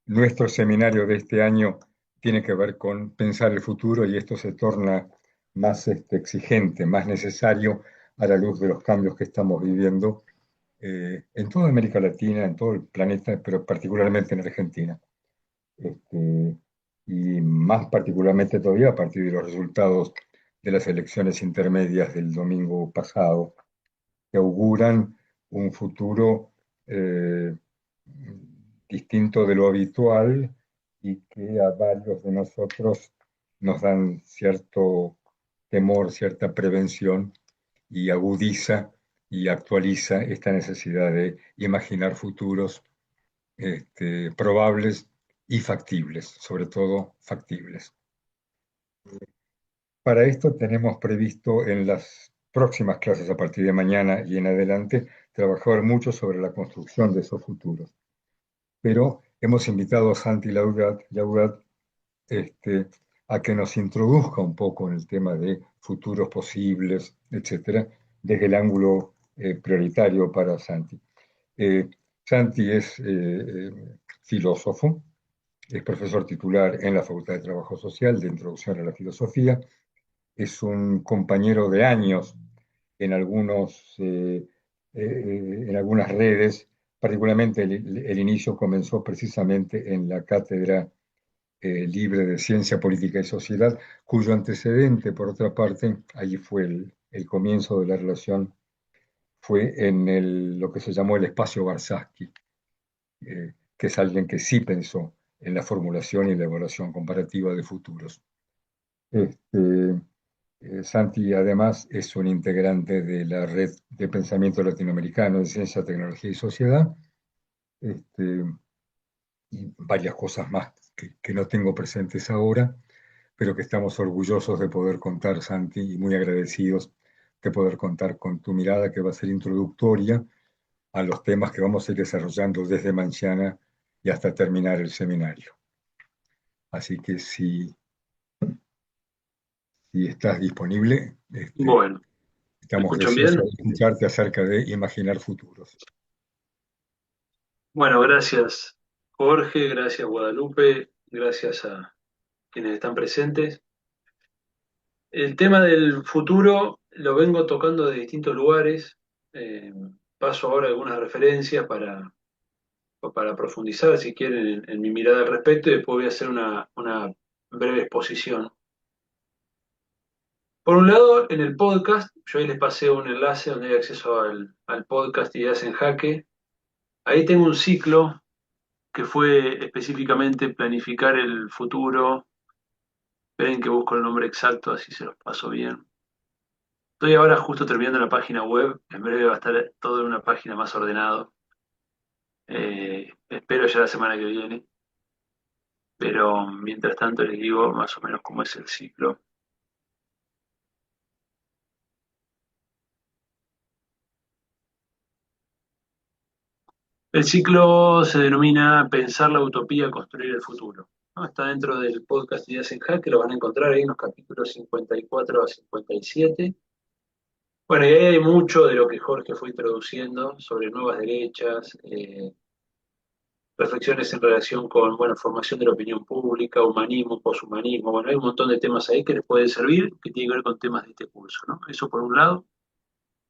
Nuestro seminario de este año tiene que ver con pensar el futuro y esto se torna más exigente, más necesario a la luz de los cambios que estamos viviendo en toda América Latina, en todo el planeta, pero particularmente en Argentina. Este, y más particularmente todavía a partir de los resultados de las elecciones intermedias del domingo pasado, que auguran un futuro distinto de lo habitual y que a varios de nosotros nos dan cierto temor, cierta prevención y agudiza y actualiza esta necesidad de imaginar futuros probables y factibles, sobre todo factibles. Para esto tenemos previsto en las próximas clases a partir de mañana y en adelante trabajar mucho sobre la construcción de esos futuros. Pero hemos invitado a Santi Laudat este, a que nos introduzca un poco en el tema de futuros posibles, etcétera, desde el ángulo prioritario para Santi. Eh, Santi es filósofo, es profesor titular en la Facultad de Trabajo Social de Introducción a la Filosofía, es un compañero de años en, en algunas redes, particularmente el inicio comenzó precisamente en la Cátedra Libre de Ciencia Política y Sociedad, cuyo antecedente, por otra parte, allí fue el comienzo de la relación, fue en lo que se llamó el espacio Barsaski, que es alguien que sí pensó en la formulación y la evaluación comparativa de futuros. Este, Santi además es un integrante de la Red de Pensamiento Latinoamericano de Ciencia, Tecnología y Sociedad, este, y varias cosas más que no tengo presentes ahora, pero que estamos orgullosos de poder contar, Santi, y muy agradecidos de poder contar con tu mirada que va a ser introductoria a los temas que vamos a ir desarrollando desde mañana y hasta terminar el seminario. Así que si estás disponible, Bueno, ¿me estamos escuchan deseosos bien? de escucharte acerca de imaginar futuros. Bueno, gracias Jorge, gracias Guadalupe, gracias a quienes están presentes. El tema del futuro lo vengo tocando de distintos lugares. Eh, Paso ahora algunas referencias para profundizar, si quieren, en mi mirada al respecto y después voy a hacer una breve exposición. Por un lado, en el podcast, yo ahí les pasé un enlace donde hay acceso al podcast Ideas en Jaque. Ahí tengo un ciclo que fue específicamente planificar el futuro. Esperen que busco el nombre exacto, así se los paso bien. Estoy ahora justo terminando la página web, en breve va a estar todo en una página más ordenado. Espero ya la semana que viene, pero mientras tanto les digo más o menos cómo es el ciclo. El ciclo se denomina Pensar la utopía, construir el futuro, ¿no? Está dentro del podcast Ideas en Hack, que lo van a encontrar ahí en los capítulos 54 a 57. Bueno, y ahí hay mucho de lo que Jorge fue introduciendo sobre nuevas derechas, reflexiones en relación con, bueno, formación de la opinión pública, humanismo, poshumanismo. Bueno, hay un montón de temas ahí que les pueden servir, que tienen que ver con temas de este curso, ¿no? Eso por un lado.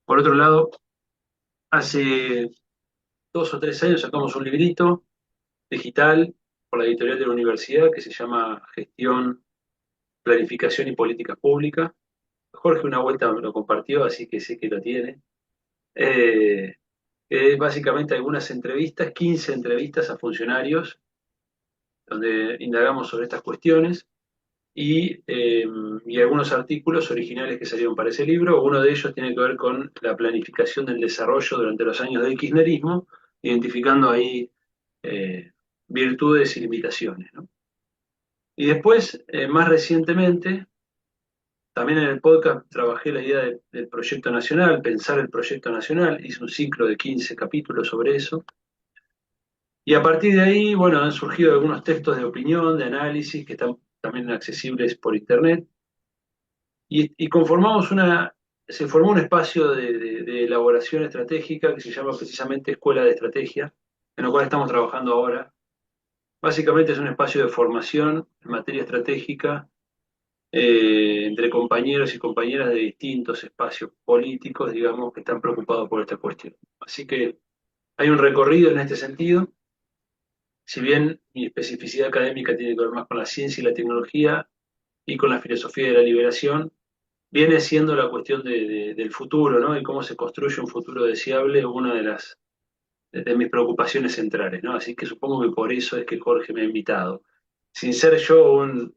Por otro lado, hace 2 o 3 años sacamos un librito digital por la editorial de la universidad que se llama Gestión, Planificación y Políticas Públicas. Jorge una vuelta me lo compartió, así que sé que lo tiene. Eh, Básicamente algunas entrevistas, 15 entrevistas a funcionarios, donde indagamos sobre estas cuestiones y algunos artículos originales que salieron para ese libro. Uno de ellos tiene que ver con la planificación del desarrollo durante los años del kirchnerismo, identificando ahí eh, virtudes y limitaciones, ¿no? Y después, más recientemente, también en el podcast trabajé la idea del proyecto nacional, pensar el proyecto nacional, hice un ciclo de 15 capítulos sobre eso. Y a partir de ahí, bueno, han surgido algunos textos de opinión, de análisis, que están también accesibles por internet. Y conformamos se formó un espacio de elaboración estratégica que se llama precisamente Escuela de Estrategia, en lo cual estamos trabajando ahora. Básicamente es un espacio de formación en materia estratégica entre compañeros y compañeras de distintos espacios políticos, digamos, que están preocupados por esta cuestión. Así que hay un recorrido en este sentido. Si bien mi especificidad académica tiene que ver más con la ciencia y la tecnología y con la filosofía de la liberación, viene siendo la cuestión del futuro, ¿no? Y cómo se construye un futuro deseable, una de mis preocupaciones centrales, ¿no? Así que supongo que por eso es que Jorge me ha invitado. Sin ser yo un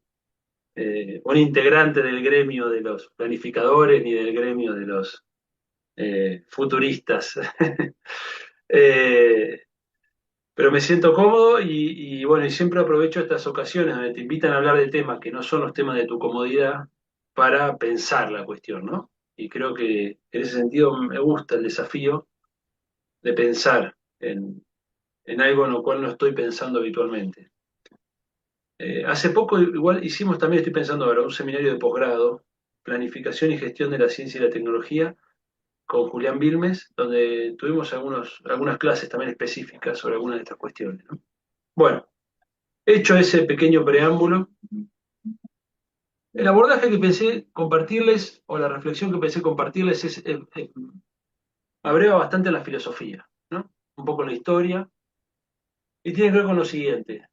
integrante del gremio de los planificadores ni del gremio de los futuristas. Eh, pero me siento cómodo bueno, y siempre aprovecho estas ocasiones donde te invitan a hablar de temas que no son los temas de tu comodidad para pensar la cuestión, ¿no? Y creo que en ese sentido me gusta el desafío de pensar en algo en lo cual no estoy pensando habitualmente. Hace poco igual hicimos también, estoy pensando ahora, un seminario de posgrado, Planificación y Gestión de la Ciencia y la Tecnología, con Julián Vilmes, donde tuvimos algunas clases también específicas sobre algunas de estas cuestiones, ¿no? Bueno, hecho ese pequeño preámbulo, el abordaje que pensé compartirles, o la reflexión que pensé compartirles abreva bastante la filosofía, ¿no? Un poco la historia, y tiene que ver con lo siguiente.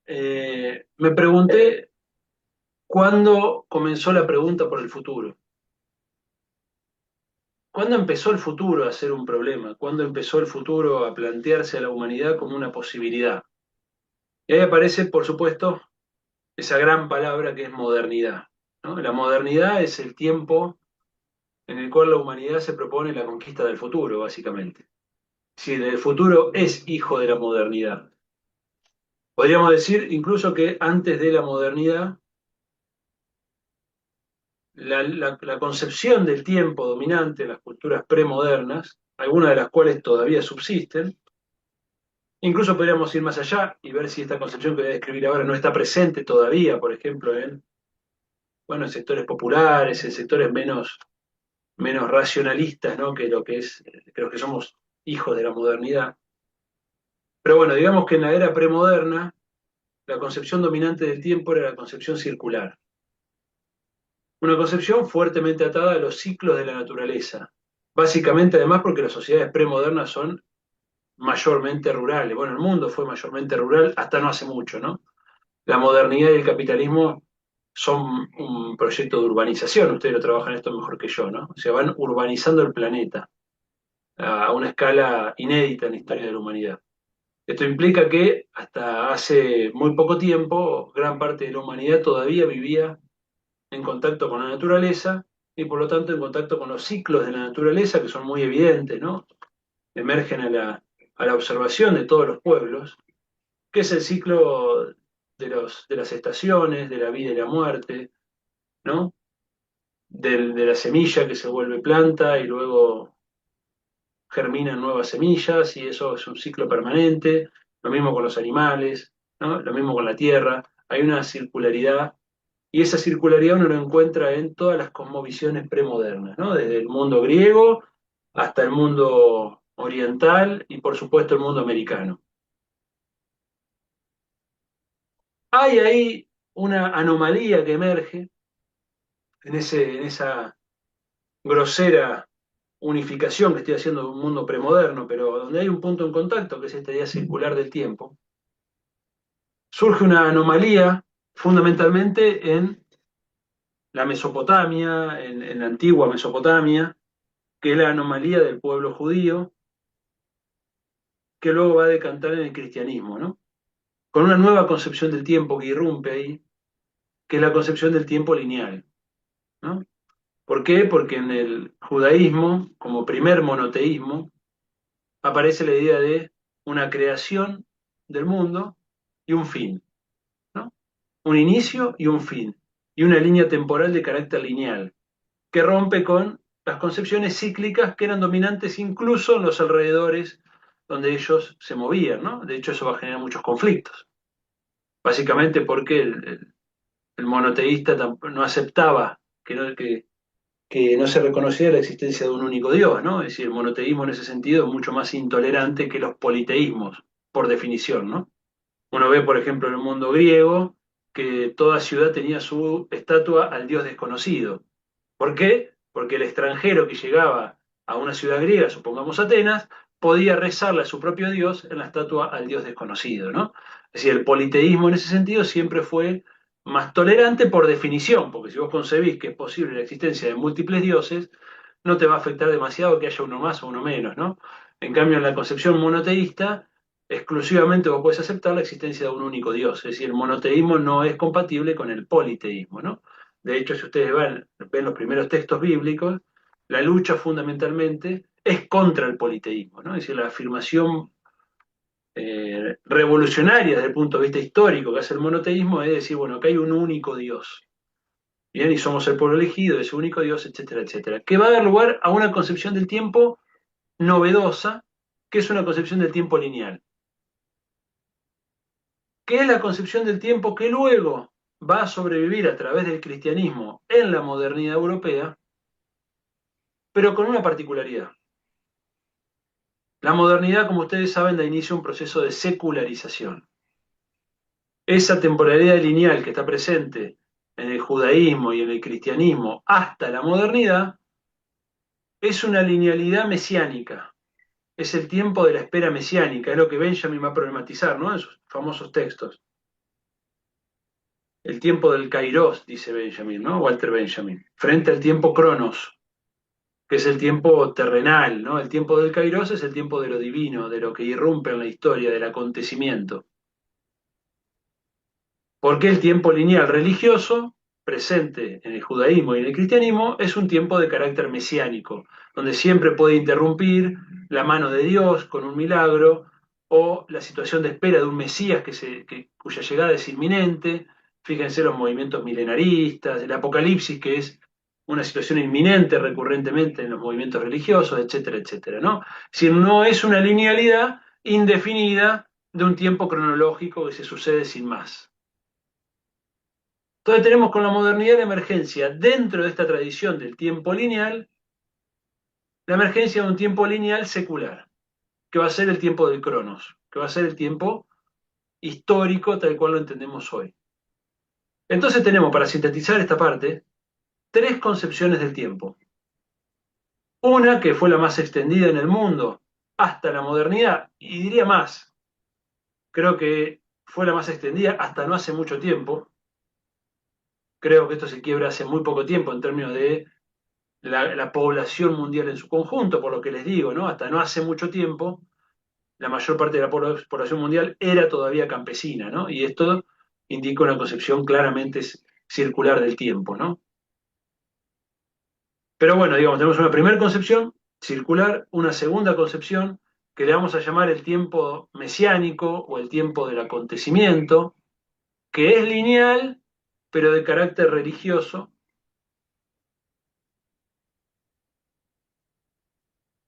Me pregunté cuándo comenzó la pregunta por el futuro. ¿Cuándo empezó el futuro a ser un problema? ¿Cuándo empezó el futuro a plantearse a la humanidad como una posibilidad? Y ahí aparece, por supuesto, esa gran palabra que es modernidad, ¿no? La modernidad es el tiempo en el cual la humanidad se propone la conquista del futuro, básicamente. Si el futuro es hijo de la modernidad. Podríamos decir incluso que antes de la modernidad, la concepción del tiempo dominante en las culturas premodernas, algunas de las cuales todavía subsisten, incluso podríamos ir más allá y ver si esta concepción que voy a describir ahora no está presente todavía, por ejemplo, bueno, en sectores populares, en sectores menos racionalistas, ¿no? Que lo que es, creo que somos hijos de la modernidad. Pero bueno, digamos que en la era premoderna, la concepción dominante del tiempo era la concepción circular. Una concepción fuertemente atada a los ciclos de la naturaleza. Básicamente, además, porque las sociedades premodernas son mayormente rurales. Bueno, el mundo fue mayormente rural hasta no hace mucho, ¿no? La modernidad y el capitalismo son un proyecto de urbanización. Ustedes lo trabajan esto mejor que yo, ¿no? O sea, van urbanizando el planeta a una escala inédita en la historia de la humanidad. Esto implica que hasta hace muy poco tiempo gran parte de la humanidad todavía vivía en contacto con la naturaleza y por lo tanto en contacto con los ciclos de la naturaleza que son muy evidentes, ¿no? Emergen a la observación de todos los pueblos, que es el ciclo de las estaciones, de la vida y la muerte, ¿no? De la semilla que se vuelve planta y luego germinan nuevas semillas y eso es un ciclo permanente, lo mismo con los animales, ¿no? Lo mismo con la tierra, hay una circularidad y esa circularidad uno lo encuentra en todas las cosmovisiones premodernas, ¿no? Desde el mundo griego hasta el mundo oriental y por supuesto el mundo americano. Hay ahí una anomalía que emerge en esa grosera unificación que estoy haciendo de un mundo premoderno, pero donde hay un punto en contacto, que es esta idea circular del tiempo, surge una anomalía fundamentalmente en la Mesopotamia, en la antigua Mesopotamia, que es la anomalía del pueblo judío, que luego va a decantar en el cristianismo, ¿no? Con una nueva concepción del tiempo que irrumpe ahí, que es la concepción del tiempo lineal, ¿no? ¿Por qué? Porque en el judaísmo, como primer monoteísmo, aparece la idea de una creación del mundo y un fin, ¿no? Un inicio y un fin, y una línea temporal de carácter lineal, que rompe con las concepciones cíclicas que eran dominantes incluso en los alrededores donde ellos se movían, ¿no? De hecho, eso va a generar muchos conflictos, básicamente porque el monoteísta no aceptaba que no se reconocía la existencia de un único Dios, ¿no? Es decir, el monoteísmo en ese sentido es mucho más intolerante que los politeísmos, por definición, ¿no? Uno ve, por ejemplo, en el mundo griego que toda ciudad tenía su estatua al dios desconocido. ¿Por qué? Porque el extranjero que llegaba a una ciudad griega, supongamos Atenas, podía rezarle a su propio dios en la estatua al dios desconocido, ¿no? Es decir, el politeísmo en ese sentido siempre fue más tolerante por definición, porque si vos concebís que es posible la existencia de múltiples dioses, no te va a afectar demasiado que haya uno más o uno menos, ¿no? En cambio, en la concepción monoteísta, exclusivamente vos podés aceptar la existencia de un único Dios. Es decir, el monoteísmo no es compatible con el politeísmo, ¿no? De hecho, si ustedes ven los primeros textos bíblicos, la lucha fundamentalmente es contra el politeísmo, ¿no? Es decir, la afirmación revolucionaria desde el punto de vista histórico que hace el monoteísmo es decir, bueno, que hay un único Dios. Bien, y somos el pueblo elegido, ese único Dios, etcétera, etcétera. Que va a dar lugar a una concepción del tiempo novedosa, que es una concepción del tiempo lineal. Que es la concepción del tiempo que luego va a sobrevivir a través del cristianismo en la modernidad europea, pero con una particularidad. La modernidad, como ustedes saben, da inicio a un proceso de secularización. Esa temporalidad lineal que está presente en el judaísmo y en el cristianismo hasta la modernidad es una linealidad mesiánica, es el tiempo de la espera mesiánica, es lo que Benjamin va a problematizar, ¿no? En sus famosos textos. El tiempo del Kairos, dice Benjamin, ¿no? Walter Benjamin, frente al tiempo Cronos, que es el tiempo terrenal, ¿no? El tiempo del Kairos es el tiempo de lo divino, de lo que irrumpe en la historia, del acontecimiento. Porque el tiempo lineal religioso, presente en el judaísmo y en el cristianismo, es un tiempo de carácter mesiánico, donde siempre puede interrumpir la mano de Dios con un milagro o la situación de espera de un Mesías cuya llegada es inminente. Fíjense los movimientos milenaristas, el Apocalipsis, que es una situación inminente recurrentemente en los movimientos religiosos, etcétera, etcétera, ¿no? Si no es una linealidad indefinida de un tiempo cronológico que se sucede sin más. Entonces tenemos con la modernidad la emergencia, dentro de esta tradición del tiempo lineal, la emergencia de un tiempo lineal secular, que va a ser el tiempo del Cronos, que va a ser el tiempo histórico tal cual lo entendemos hoy. Entonces tenemos, para sintetizar esta parte, tres concepciones del tiempo. Una que fue la más extendida en el mundo hasta la modernidad, y diría más, creo que fue la más extendida hasta no hace mucho tiempo. Creo que esto se quiebra hace muy poco tiempo en términos de la población mundial en su conjunto, por lo que les digo, ¿no? Hasta no hace mucho tiempo, la mayor parte de la población mundial era todavía campesina, ¿no? Y esto indica una concepción claramente circular del tiempo, ¿no? Pero bueno, digamos, tenemos una primera concepción circular, una segunda concepción que le vamos a llamar el tiempo mesiánico o el tiempo del acontecimiento, que es lineal, pero de carácter religioso,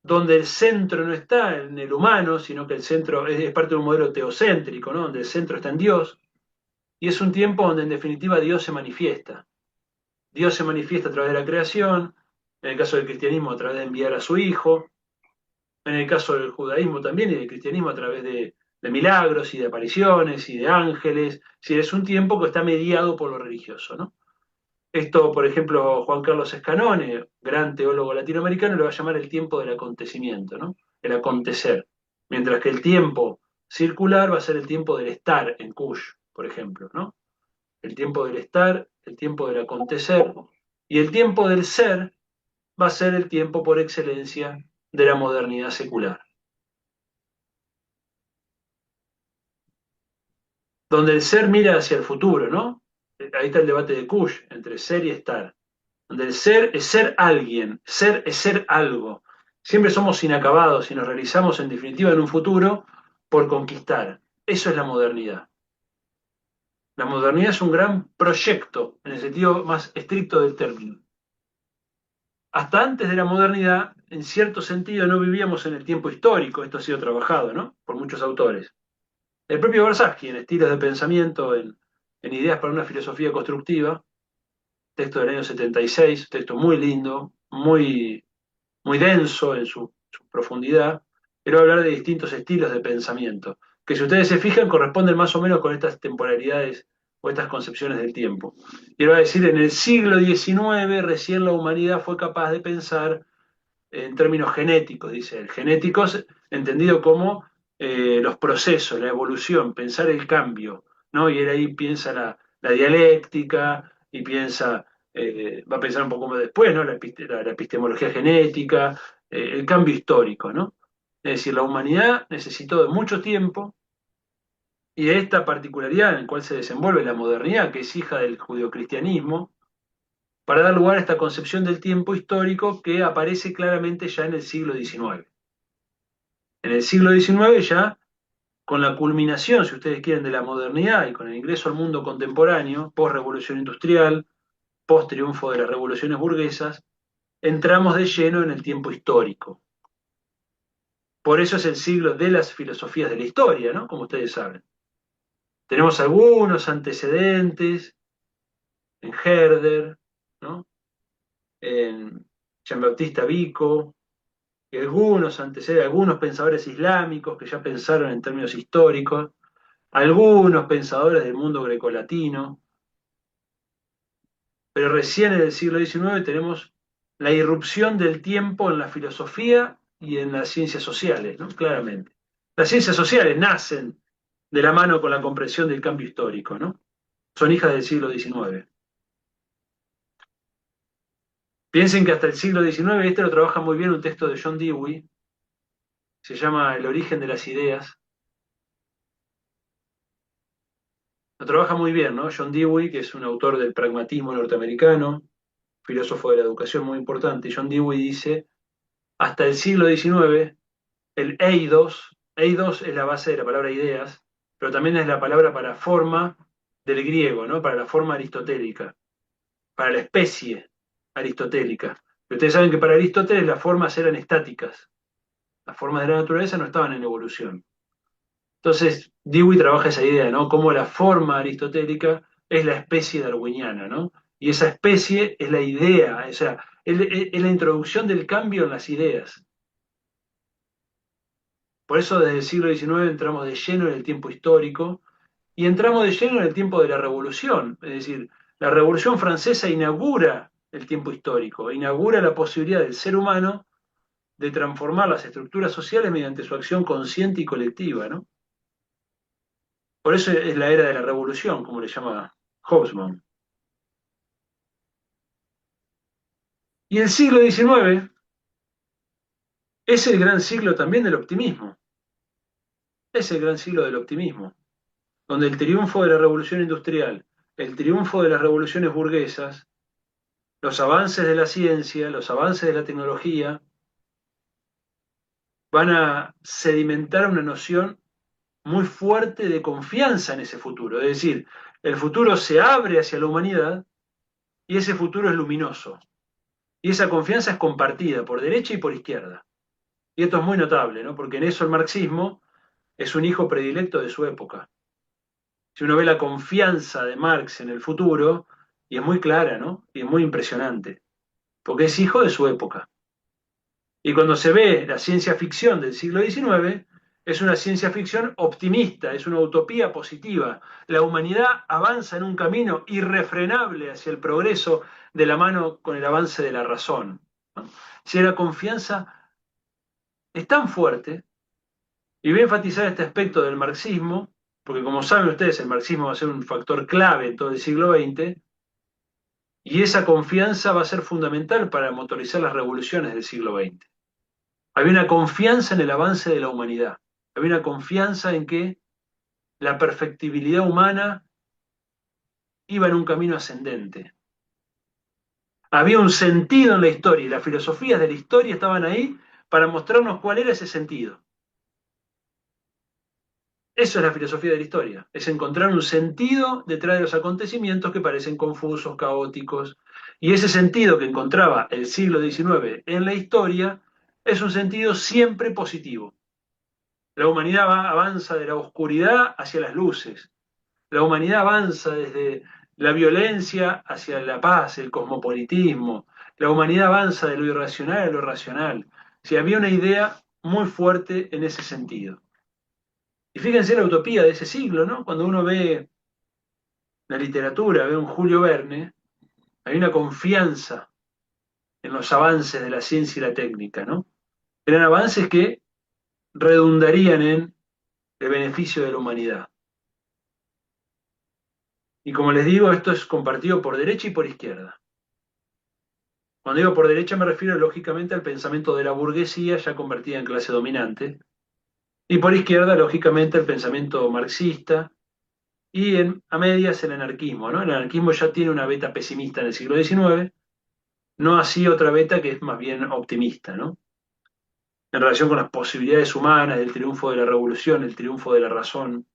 donde el centro no está en el humano, sino que el centro es parte de un modelo teocéntrico, ¿no? Donde el centro está en Dios, y es un tiempo donde en definitiva Dios se manifiesta. Dios se manifiesta a través de la creación, en el caso del cristianismo a través de enviar a su Hijo, en el caso del judaísmo también y del cristianismo a través de milagros y de apariciones y de ángeles. Sí, es un tiempo que está mediado por lo religioso, ¿no? Esto, por ejemplo, Juan Carlos Escanone, gran teólogo latinoamericano, lo va a llamar el tiempo del acontecimiento, ¿no? El acontecer. Mientras que el tiempo circular va a ser el tiempo del estar en Kush, por ejemplo, ¿no? El tiempo del estar, el tiempo del acontecer, y el tiempo del ser va a ser el tiempo por excelencia de la modernidad secular. Donde el ser mira hacia el futuro, ¿no? Ahí está el debate de Kush entre ser y estar. Donde el ser es ser alguien, ser es ser algo. Siempre somos inacabados y nos realizamos en definitiva en un futuro por conquistar. Eso es la modernidad. La modernidad es un gran proyecto en el sentido más estricto del término. Hasta antes de la modernidad, en cierto sentido, no vivíamos en el tiempo histórico, esto ha sido trabajado, ¿no? Por muchos autores. El propio Versace, en Estilos de Pensamiento, en Ideas para una Filosofía Constructiva, texto del año 76, texto muy lindo, muy denso en su profundidad, pero hablar de distintos estilos de pensamiento. que si ustedes se fijan corresponden más o menos con estas temporalidades o estas concepciones del tiempo. Quiero decir, en el siglo XIX recién la humanidad fue capaz de pensar en términos genéticos, dice él. Genéticos entendido como los procesos, la evolución, pensar el cambio, ¿no? Y él ahí piensa la dialéctica y piensa, va a pensar un poco más después, ¿no? La epistemología genética, el cambio histórico, ¿no? Es decir, la humanidad necesitó de mucho tiempo y de esta particularidad en la cual se desenvuelve la modernidad, que es hija del judeocristianismo, para dar lugar a esta concepción del tiempo histórico que aparece claramente ya en el siglo XIX. En el siglo XIX ya, con la culminación, si ustedes quieren, de la modernidad y con el ingreso al mundo contemporáneo, post-revolución industrial, post-triunfo de las revoluciones burguesas, entramos de lleno en el tiempo histórico. Por eso es el siglo de las filosofías de la historia, ¿no? Como ustedes saben. Tenemos algunos antecedentes en Herder, ¿no? En Jean-Baptiste Vico, y algunos antecedentes, algunos pensadores islámicos que ya pensaron en términos históricos, algunos pensadores del mundo grecolatino, pero recién en el siglo XIX tenemos la irrupción del tiempo en la filosofía y en las ciencias sociales, ¿no? Claramente. Las ciencias sociales nacen de la mano con la comprensión del cambio histórico, ¿no? Son hijas del siglo XIX. Piensen que hasta el siglo XIX, este lo trabaja muy bien un texto de John Dewey, se llama El origen de las ideas. Lo trabaja muy bien, ¿no? John Dewey, que es un autor del pragmatismo norteamericano, filósofo de la educación muy importante. John Dewey dice, hasta el siglo XIX, el eidos es la base de la palabra ideas, pero también es la palabra para forma del griego, ¿no? Para la forma aristotélica, para la especie aristotélica. Y ustedes saben que para Aristóteles las formas eran estáticas, las formas de la naturaleza no estaban en evolución. Entonces, Dewey trabaja esa idea, ¿no? Cómo la forma aristotélica es la especie darwiniana, ¿no? Y esa especie es la idea, o sea, es la introducción del cambio en las ideas. Por eso desde el siglo XIX entramos de lleno en el tiempo histórico y entramos de lleno en el tiempo de la Revolución. Es decir, la Revolución Francesa inaugura el tiempo histórico, inaugura la posibilidad del ser humano de transformar las estructuras sociales mediante su acción consciente y colectiva, ¿no? Por eso es la era de la revolución, como le llama Hobsbawm. Y el siglo XIX es el gran siglo también del optimismo. Es el gran siglo del optimismo, donde el triunfo de la revolución industrial, el triunfo de las revoluciones burguesas, los avances de la ciencia, los avances de la tecnología, van a sedimentar una noción muy fuerte de confianza en ese futuro. Es decir, el futuro se abre hacia la humanidad y ese futuro es luminoso. Y esa confianza es compartida por derecha y por izquierda. Y esto es muy notable, ¿no? Porque en eso el marxismo es un hijo predilecto de su época. Si uno ve la confianza de Marx en el futuro, y es muy clara, ¿no? Y es muy impresionante, porque es hijo de su época. Y cuando se ve la ciencia ficción del siglo XIX, es una ciencia ficción optimista, es una utopía positiva. La humanidad avanza en un camino irrefrenable hacia el progreso de la mano con el avance de la razón, ¿no? Si la confianza es tan fuerte, y voy a enfatizar este aspecto del marxismo, porque como saben ustedes, el marxismo va a ser un factor clave en todo el siglo XX, y esa confianza va a ser fundamental para motorizar las revoluciones del siglo XX. Había una confianza en el avance de la humanidad, había una confianza en que la perfectibilidad humana iba en un camino ascendente. Había un sentido en la historia, y las filosofías de la historia estaban ahí para mostrarnos cuál era ese sentido. Eso es la filosofía de la historia, es encontrar un sentido detrás de los acontecimientos que parecen confusos, caóticos, y ese sentido que encontraba el siglo XIX en la historia es un sentido siempre positivo. La humanidad avanza de la oscuridad hacia las luces, la humanidad avanza desde la violencia hacia la paz, el cosmopolitismo, la humanidad avanza de lo irracional a lo racional. Si había una idea muy fuerte en ese sentido. Y fíjense la utopía de ese siglo, ¿no? Cuando uno ve la literatura, ve un Julio Verne, hay una confianza en los avances de la ciencia y la técnica, ¿no? Eran avances que redundarían en el beneficio de la humanidad. Y como les digo, esto es compartido por derecha y por izquierda. Cuando digo por derecha me refiero lógicamente al pensamiento de la burguesía ya convertida en clase dominante, y por izquierda, lógicamente, al pensamiento marxista, y a medias el anarquismo, ¿no? El anarquismo ya tiene una beta pesimista en el siglo XIX, no así otra beta que es más bien optimista, ¿no? En relación con las posibilidades humanas, del triunfo de la revolución, el triunfo de la razón.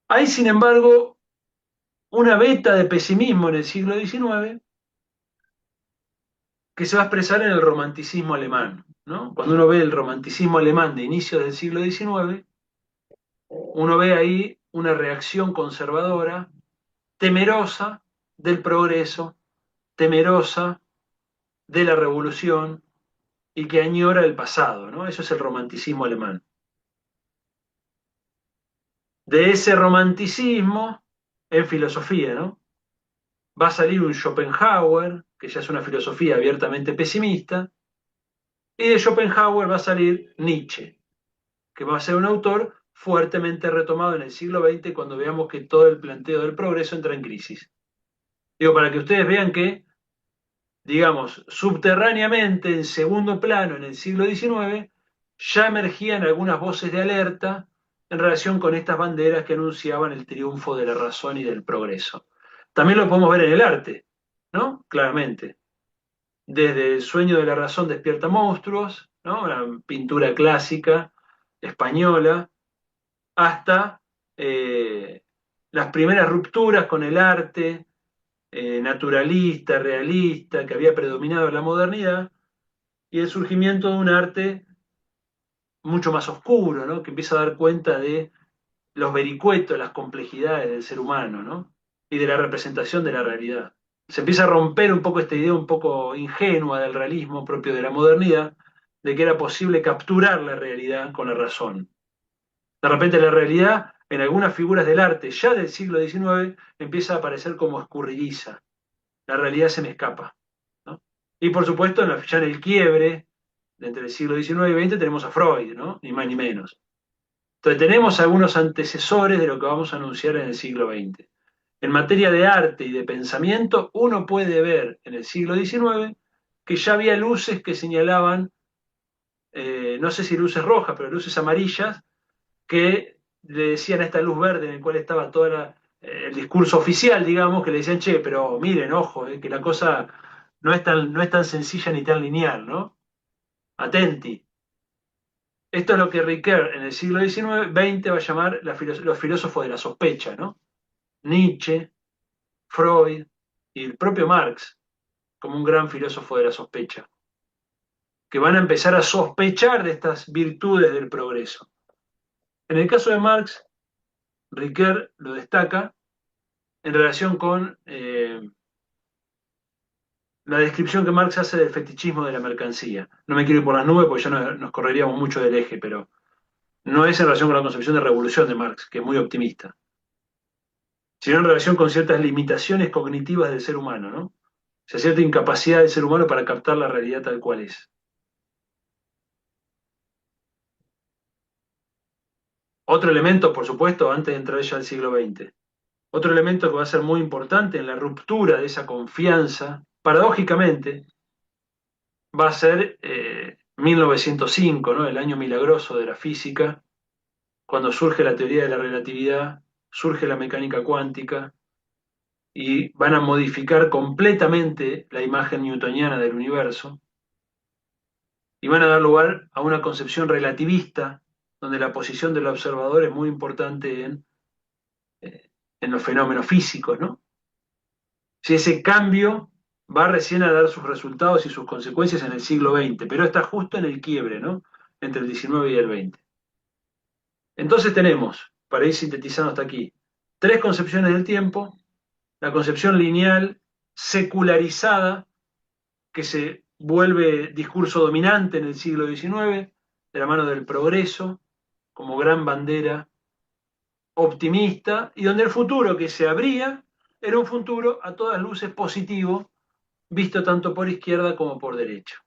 Hay, sin embargo, una beta de pesimismo en el siglo XIX que se va a expresar en el romanticismo alemán, ¿no? Cuando uno ve el romanticismo alemán de inicios del siglo XIX, uno ve ahí una reacción conservadora, temerosa del progreso, temerosa de la revolución y que añora el pasado, ¿no? Eso es el romanticismo alemán. De ese romanticismo en filosofía, ¿no? Va a salir un Schopenhauer, que ya es una filosofía abiertamente pesimista, y de Schopenhauer va a salir Nietzsche, que va a ser un autor fuertemente retomado en el siglo XX cuando veamos que todo el planteo del progreso entra en crisis. Digo, para que ustedes vean que, digamos, subterráneamente, en segundo plano, en el siglo XIX, ya emergían algunas voces de alerta en relación con estas banderas que anunciaban el triunfo de la razón y del progreso. También lo podemos ver en el arte, ¿no? Claramente. Desde El sueño de la razón despierta monstruos, ¿no? Una pintura clásica española, hasta las primeras rupturas con el arte naturalista, realista, que había predominado en la modernidad, y el surgimiento de un arte mucho más oscuro, ¿no? Que empieza a dar cuenta de los vericuetos, las complejidades del ser humano, ¿no? Y de la representación de la realidad. Se empieza a romper un poco esta idea un poco ingenua del realismo propio de la modernidad, de que era posible capturar la realidad con la razón. De repente la realidad, en algunas figuras del arte ya del siglo XIX, empieza a aparecer como escurridiza. La realidad se me escapa, ¿no? Y por supuesto, ya en el quiebre de entre el siglo XIX y XX tenemos a Freud, ¿no? Ni más ni menos. Entonces tenemos algunos antecesores de lo que vamos a anunciar en el siglo XX. En materia de arte y de pensamiento, uno puede ver en el siglo XIX que ya había luces que señalaban, no sé si luces rojas, pero luces amarillas, que le decían a esta luz verde en el cual estaba todo el discurso oficial, digamos, que le decían, che, pero miren, ojo, que la cosa no es tan sencilla ni tan lineal, ¿no? Atenti. Esto es lo que Ricoeur en el siglo XIX, XX va a llamar los filósofos de la sospecha, ¿no? Nietzsche, Freud y el propio Marx como un gran filósofo de la sospecha, que van a empezar a sospechar de estas virtudes del progreso. En el caso de Marx, Ricoeur lo destaca en relación con la descripción que Marx hace del fetichismo de la mercancía. No me quiero ir por las nubes porque ya nos correríamos mucho del eje, pero no es en relación con la concepción de revolución de Marx, que es muy optimista, sino en relación con ciertas limitaciones cognitivas del ser humano, ¿no? O sea, cierta incapacidad del ser humano para captar la realidad tal cual es. Otro elemento, por supuesto, antes de entrar ya al siglo XX, otro elemento que va a ser muy importante en la ruptura de esa confianza, paradójicamente, va a ser 1905, ¿no? El año milagroso de la física, cuando surge la teoría de la relatividad, surge la mecánica cuántica y van a modificar completamente la imagen newtoniana del universo y van a dar lugar a una concepción relativista donde la posición del observador es muy importante eh, en los fenómenos físicos, ¿no? Si ese cambio va recién a dar sus resultados y sus consecuencias en el siglo XX, pero está justo en el quiebre, ¿no? Entre el XIX y el XX. Entonces tenemos, para ir sintetizando hasta aquí, tres concepciones del tiempo: la concepción lineal, secularizada, que se vuelve discurso dominante en el siglo XIX, de la mano del progreso, como gran bandera optimista y donde el futuro que se abría era un futuro a todas luces positivo, visto tanto por izquierda como por derecha.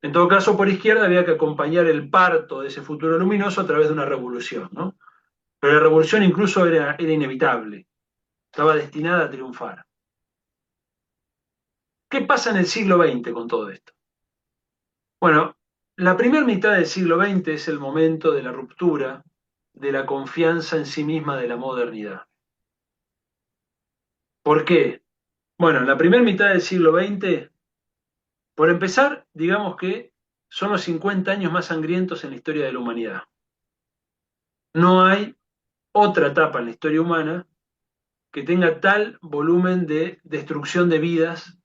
En todo caso, por izquierda había que acompañar el parto de ese futuro luminoso a través de una revolución, ¿no? Pero la revolución incluso era inevitable, estaba destinada a triunfar. ¿Qué pasa en el siglo XX con todo esto? Bueno, la primera mitad del siglo XX es el momento de la ruptura de la confianza en sí misma de la modernidad. ¿Por qué? Bueno, en la primera mitad del siglo XX, por empezar, digamos que son los 50 años más sangrientos en la historia de la humanidad. No hay otra etapa en la historia humana que tenga tal volumen de destrucción de vidas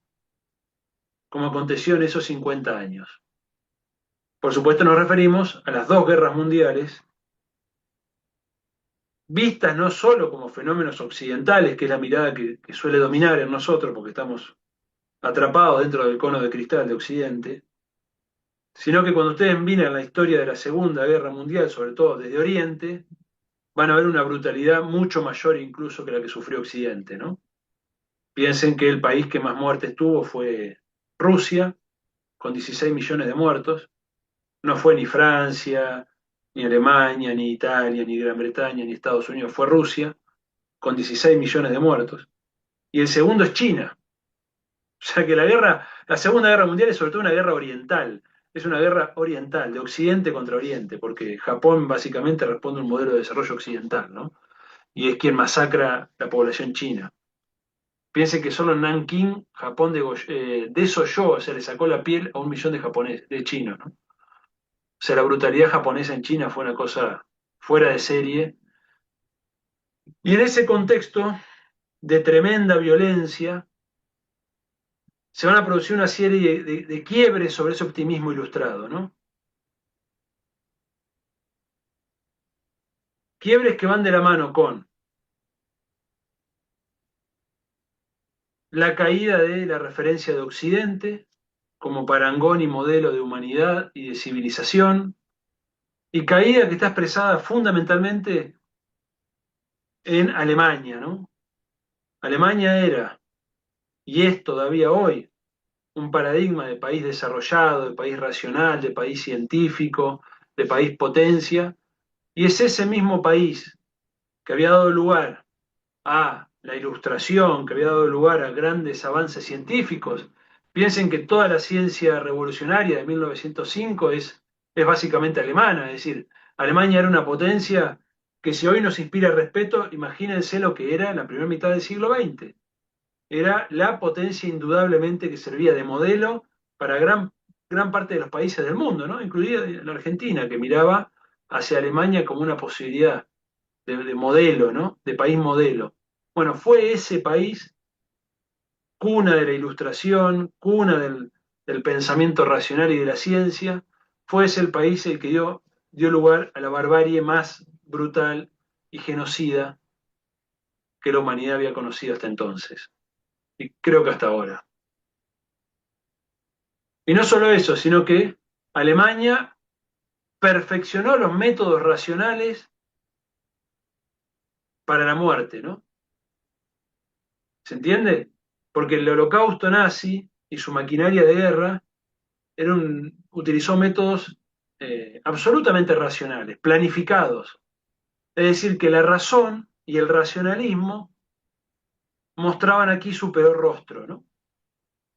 como aconteció en esos 50 años. Por supuesto nos referimos a las dos guerras mundiales, vistas no solo como fenómenos occidentales, que es la mirada que suele dominar en nosotros porque estamos atrapados dentro del cono de cristal de Occidente, sino que cuando ustedes miran la historia de la Segunda Guerra Mundial, sobre todo desde Oriente, van a ver una brutalidad mucho mayor incluso que la que sufrió Occidente, ¿no? Piensen que el país que más muertes tuvo fue Rusia, con 16 millones de muertos. No fue ni Francia, ni Alemania, ni Italia, ni Gran Bretaña, ni Estados Unidos, fue Rusia, con 16 millones de muertos. Y el segundo es China. O sea que la Segunda Guerra Mundial es sobre todo una guerra oriental. Es una guerra oriental, de Occidente contra Oriente, porque Japón básicamente responde a un modelo de desarrollo occidental, ¿no? Y es quien masacra la población china. Piensen que solo en Nanking, Japón desolló, o sea, le sacó la piel a 1 millón de japoneses, de chinos, ¿no? O sea, la brutalidad japonesa en China fue una cosa fuera de serie. Y en ese contexto de tremenda violencia, se van a producir una serie de quiebres sobre ese optimismo ilustrado, ¿no? Quiebres que van de la mano con la caída de la referencia de Occidente como parangón y modelo de humanidad y de civilización, y caída que está expresada fundamentalmente en Alemania, ¿no? Alemania era, y es todavía hoy, un paradigma de país desarrollado, de país racional, de país científico, de país potencia, y es ese mismo país que había dado lugar a la ilustración, que había dado lugar a grandes avances científicos. Piensen que toda la ciencia revolucionaria de 1905 es básicamente alemana, es decir, Alemania era una potencia que si hoy nos inspira respeto, imagínense lo que era en la primera mitad del siglo XX. Era la potencia indudablemente que servía de modelo para gran parte de los países del mundo, ¿no? Incluida la Argentina, que miraba hacia Alemania como una posibilidad de modelo, ¿no? De país modelo. Bueno, fue ese país cuna de la ilustración, cuna del pensamiento racional y de la ciencia, fue ese el país el que dio lugar a la barbarie más brutal y genocida que la humanidad había conocido hasta entonces, y creo que hasta ahora. Y no solo eso, sino que Alemania perfeccionó los métodos racionales para la muerte, ¿no? ¿Se entiende? Porque el holocausto nazi y su maquinaria de guerra utilizó métodos absolutamente racionales, planificados. Es decir, que la razón y el racionalismo mostraban aquí su peor rostro, ¿no?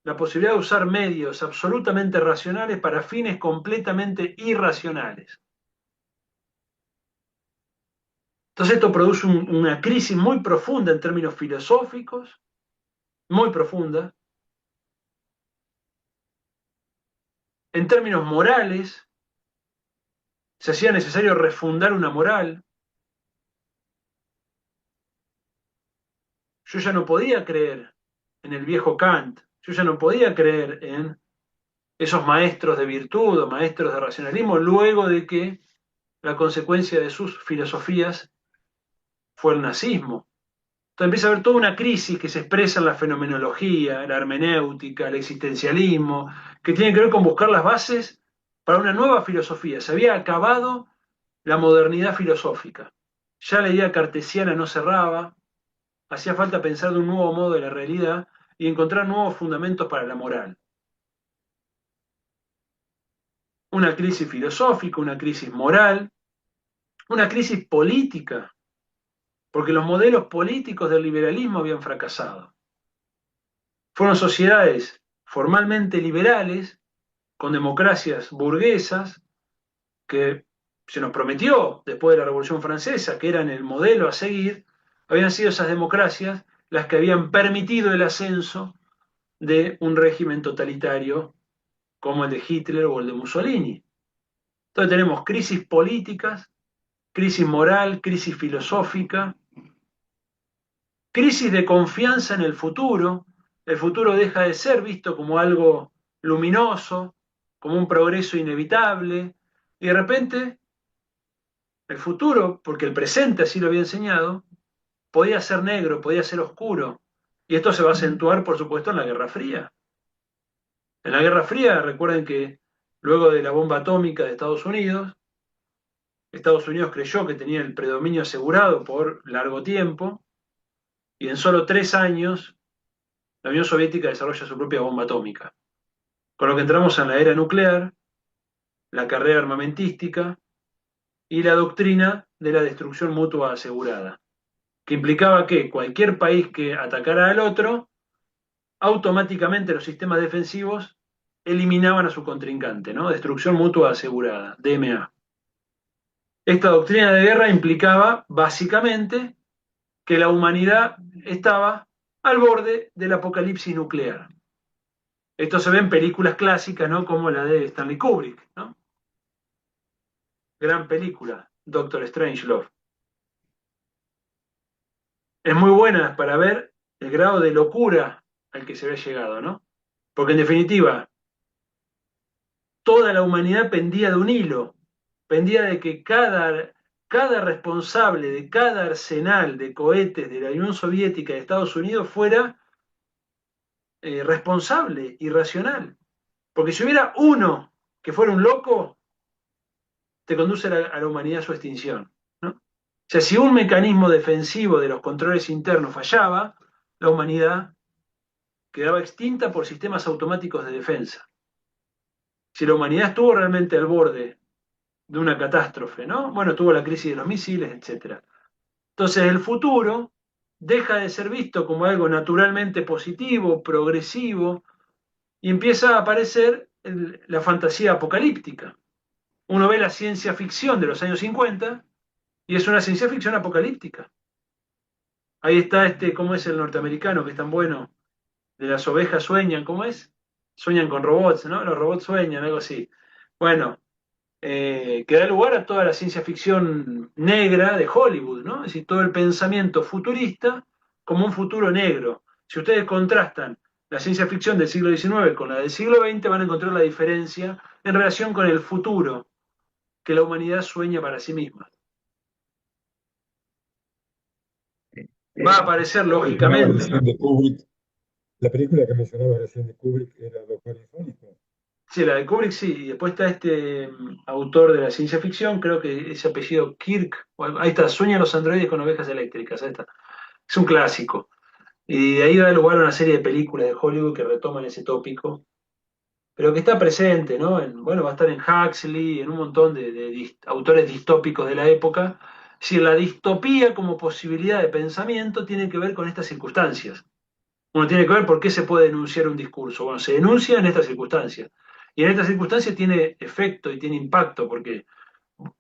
La posibilidad de usar medios absolutamente racionales para fines completamente irracionales. Entonces esto produce una crisis muy profunda en términos filosóficos, muy profunda, en términos morales, se hacía necesario refundar una moral. Yo ya no podía creer en el viejo Kant, yo ya no podía creer en esos maestros de virtud o maestros de racionalismo luego de que la consecuencia de sus filosofías fue el nazismo. Entonces empieza a haber toda una crisis que se expresa en la fenomenología, la hermenéutica, el existencialismo, que tiene que ver con buscar las bases para una nueva filosofía. Se había acabado la modernidad filosófica. Ya la idea cartesiana no cerraba, hacía falta pensar de un nuevo modo de la realidad y encontrar nuevos fundamentos para la moral. Una crisis filosófica, una crisis moral, una crisis política, porque los modelos políticos del liberalismo habían fracasado. Fueron sociedades formalmente liberales, con democracias burguesas, que se nos prometió después de la Revolución Francesa, que eran el modelo a seguir, habían sido esas democracias las que habían permitido el ascenso de un régimen totalitario como el de Hitler o el de Mussolini. Entonces tenemos crisis políticas, crisis moral, crisis filosófica, crisis de confianza en el futuro deja de ser visto como algo luminoso, como un progreso inevitable, y de repente el futuro, porque el presente así lo había enseñado, podía ser negro, podía ser oscuro, y esto se va a acentuar, por supuesto, en la Guerra Fría. En la Guerra Fría, recuerden que luego de la bomba atómica de Estados Unidos creyó que tenía el predominio asegurado por largo tiempo, y en solo 3 años la Unión Soviética desarrolla su propia bomba atómica. Con lo que entramos en la era nuclear, la carrera armamentística y la doctrina de la destrucción mutua asegurada, que implicaba que cualquier país que atacara al otro, automáticamente los sistemas defensivos eliminaban a su contrincante, ¿no? Destrucción mutua asegurada, DMA. Esta doctrina de guerra implicaba básicamente que la humanidad estaba al borde del apocalipsis nuclear. Esto se ve en películas clásicas, ¿no? Como la de Stanley Kubrick, ¿no? Gran película, Doctor Strangelove. Es muy buena para ver el grado de locura al que se había llegado, ¿no? Porque en definitiva, toda la humanidad pendía de un hilo, pendía de que cada responsable de cada arsenal de cohetes de la Unión Soviética y de Estados Unidos fuera responsable y racional. Porque si hubiera uno que fuera un loco, te conduce a la humanidad a su extinción, ¿no? O sea, si un mecanismo defensivo de los controles internos fallaba, la humanidad quedaba extinta por sistemas automáticos de defensa. Si la humanidad estuvo realmente al borde de una catástrofe, ¿no? Bueno, tuvo la crisis de los misiles, etcétera. Entonces, el futuro deja de ser visto como algo naturalmente positivo, progresivo, y empieza a aparecer la fantasía apocalíptica. Uno ve la ciencia ficción de los años 50 y es una ciencia ficción apocalíptica. Ahí está ¿cómo es el norteamericano que es tan bueno? De las ovejas sueñan, ¿cómo es? Sueñan con robots, ¿no? Los robots sueñan, algo así. Bueno, que da lugar a toda la ciencia ficción negra de Hollywood, ¿no? Es decir, todo el pensamiento futurista como un futuro negro. Si ustedes contrastan la ciencia ficción del siglo XIX con la del siglo XX, van a encontrar la diferencia en relación con el futuro que la humanidad sueña para sí misma. Va a aparecer Mencionaba lógicamente. recién de Kubrick, la película que mencionaba recién de Kubrick era Doctor Insólito. Sí, la de Kubrick sí, y después está este autor de la ciencia ficción, creo que ese apellido Kirk, ahí está, Sueñan los androides con ovejas eléctricas, ahí está. Es un clásico. Y de ahí da lugar a una serie de películas de Hollywood que retoman ese tópico, pero que está presente, ¿no? Bueno, va a estar en Huxley, en un montón de autores distópicos de la época. Si la distopía como posibilidad de pensamiento tiene que ver con estas circunstancias. Uno tiene que ver por qué se puede denunciar un discurso. Bueno, se denuncia en estas circunstancias. Y en estas circunstancias tiene efecto y tiene impacto, porque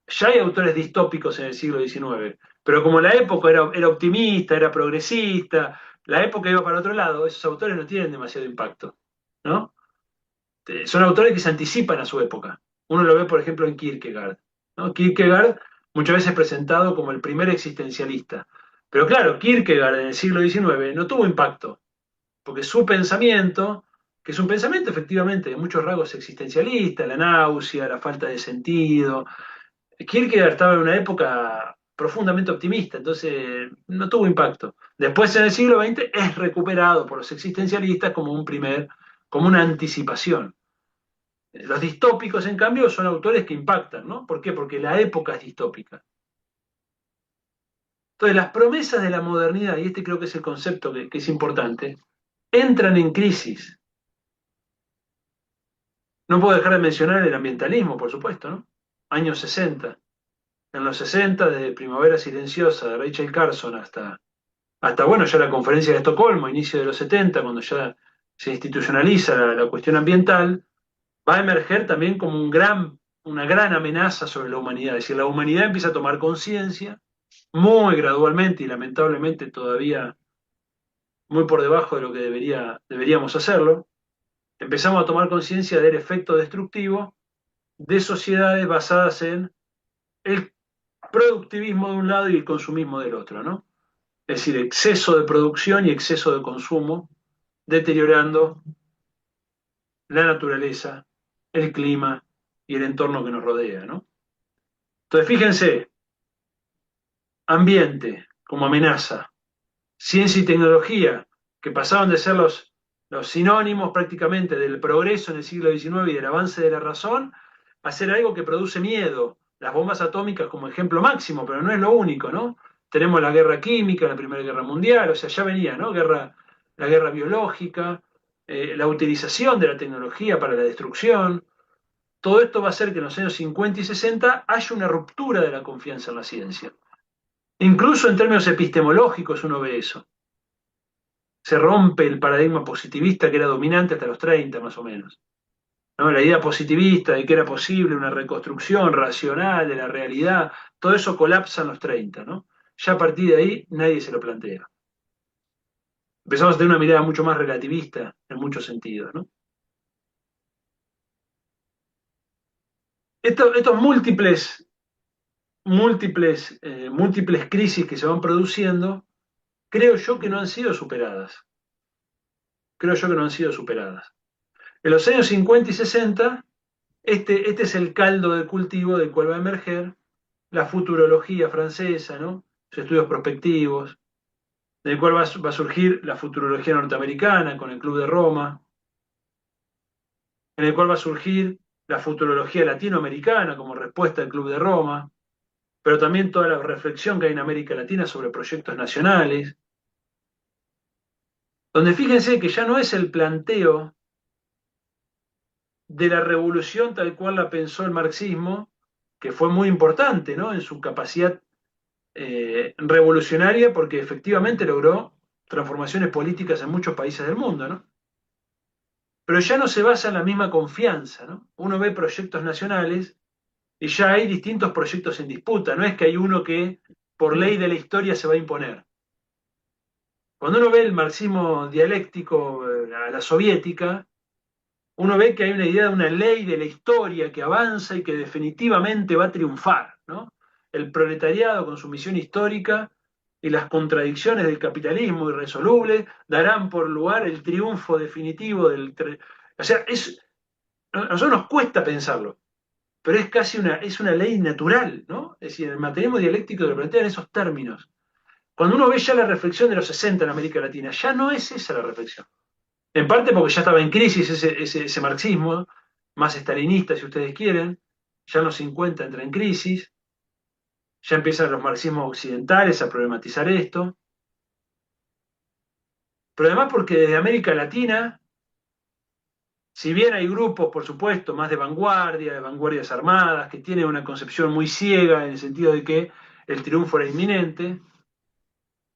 ya hay autores distópicos en el siglo XIX, pero como la época era optimista, era progresista, la época iba para otro lado, esos autores no tienen demasiado impacto, ¿no? Son autores que se anticipan a su época. Uno lo ve, por ejemplo, en Kierkegaard, ¿no? Kierkegaard muchas veces presentado como el primer existencialista. Pero claro, Kierkegaard en el siglo XIX no tuvo impacto, porque su pensamiento, que es un pensamiento efectivamente de muchos rasgos existencialistas, la náusea, la falta de sentido, Kierkegaard estaba en una época profundamente optimista, entonces no tuvo impacto. Después en el siglo XX es recuperado por los existencialistas como como una anticipación. Los distópicos, en cambio, son autores que impactan, ¿no? ¿Por qué? Porque la época es distópica. Entonces, las promesas de la modernidad, y este creo que es el concepto que es importante, entran en crisis. No puedo dejar de mencionar el ambientalismo, por supuesto, ¿no? Años 60. En los 60, desde Primavera Silenciosa de Rachel Carson hasta bueno, ya la conferencia de Estocolmo, inicio de los 70, cuando ya se institucionaliza la cuestión ambiental, va a emerger también como una gran amenaza sobre la humanidad. Es decir, la humanidad empieza a tomar conciencia muy gradualmente y lamentablemente todavía muy por debajo de lo que deberíamos hacerlo. Empezamos a tomar conciencia del efecto destructivo de sociedades basadas en el productivismo de un lado y el consumismo del otro, ¿no? Es decir, exceso de producción y exceso de consumo, deteriorando la naturaleza, el clima y el entorno que nos rodea, ¿no? Entonces, fíjense, ambiente como amenaza, ciencia y tecnología, que pasaron de ser los sinónimos prácticamente del progreso en el siglo XIX y del avance de la razón, a ser algo que produce miedo. Las bombas atómicas como ejemplo máximo, pero no es lo único, ¿no? Tenemos la guerra química, la Primera Guerra Mundial, o sea, ya venía, ¿no? La guerra biológica, la utilización de la tecnología para la destrucción. Todo esto va a hacer que en los años 50 y 60 haya una ruptura de la confianza en la ciencia. Incluso en términos epistemológicos uno ve eso. Se rompe el paradigma positivista que era dominante hasta los 30 más o menos, ¿no? La idea positivista de que era posible una reconstrucción racional de la realidad, todo eso colapsa en los 30, ¿no? Ya a partir de ahí nadie se lo plantea. Empezamos a tener una mirada mucho más relativista en muchos sentidos, ¿no? Estos múltiples crisis que se van produciendo, creo yo que no han sido superadas. Creo yo que no han sido superadas. En los años 50 y 60, este es el caldo de cultivo del cual va a emerger la futurología francesa, ¿no? Los estudios prospectivos, del cual va a surgir la futurología norteamericana con el Club de Roma, en el cual va a surgir la futurología latinoamericana como respuesta al Club de Roma, pero también toda la reflexión que hay en América Latina sobre proyectos nacionales, donde fíjense que ya no es el planteo de la revolución tal cual la pensó el marxismo, que fue muy importante, ¿no? En su capacidad revolucionaria, porque efectivamente logró transformaciones políticas en muchos países del mundo, ¿no? Pero ya no se basa en la misma confianza, ¿no? Uno ve proyectos nacionales y ya hay distintos proyectos en disputa, no es que hay uno que por ley de la historia se va a imponer. Cuando uno ve el marxismo dialéctico a la soviética, uno ve que hay una idea de una ley de la historia que avanza y que definitivamente va a triunfar, ¿no? El proletariado con su misión histórica y las contradicciones del capitalismo irresoluble darán por lugar el triunfo definitivo O sea, a nosotros nos cuesta pensarlo, pero es casi es una ley natural, ¿no? Es decir, el materialismo dialéctico lo plantea en esos términos. Cuando uno ve ya la reflexión de los 60 en América Latina, ya no es esa la reflexión. En parte porque ya estaba en crisis ese marxismo, más estalinista si ustedes quieren, ya en los 50 entra en crisis, ya empiezan los marxismos occidentales a problematizar esto, pero además porque desde América Latina, si bien hay grupos, por supuesto, más de vanguardias armadas, que tienen una concepción muy ciega en el sentido de que el triunfo era inminente,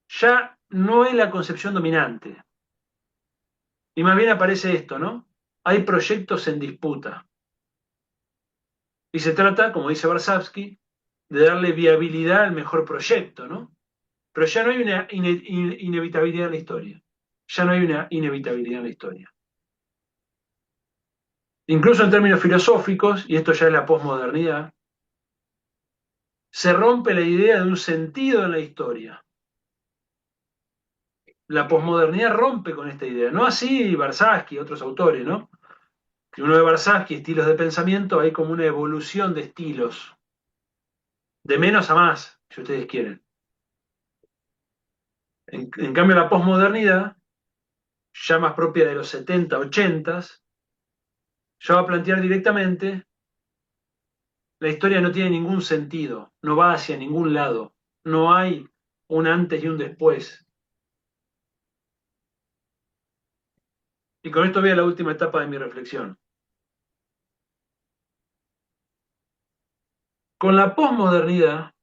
ya no es la concepción dominante. Y más bien aparece esto, ¿no? Hay proyectos en disputa. Y se trata, como dice Varsavsky, de darle viabilidad al mejor proyecto, ¿no? Pero ya no hay una inevitabilidad en la historia. Ya no hay una inevitabilidad en la historia. Incluso en términos filosóficos, y esto ya es la posmodernidad, se rompe la idea de un sentido en la historia. La posmodernidad rompe con esta idea. No así Varsavsky y otros autores, ¿no? Que uno de Varsavsky, estilos de pensamiento, hay como una evolución de estilos, de menos a más, si ustedes quieren. En cambio, la posmodernidad, ya más propia de los 70, 80, ya va a plantear directamente, la historia no tiene ningún sentido, no va hacia ningún lado, no hay un antes y un después. Y con esto voy a la última etapa de mi reflexión. Con la posmodernidad,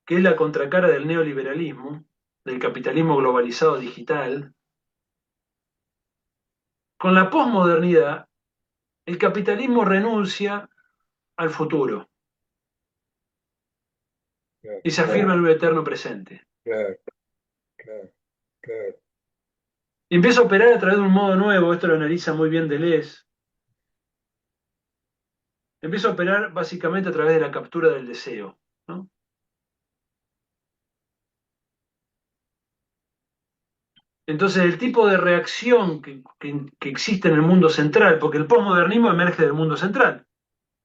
que es la contracara del neoliberalismo, del capitalismo globalizado digital, con la posmodernidad, el capitalismo renuncia al futuro claro, y se afirma en un eterno presente. claro, claro, claro. Y empieza a operar a través de un modo nuevo, esto lo analiza muy bien Deleuze, empieza a operar básicamente a través de la captura del deseo, ¿no? Entonces, el tipo de reacción que existe en el mundo central, porque el posmodernismo emerge del mundo central,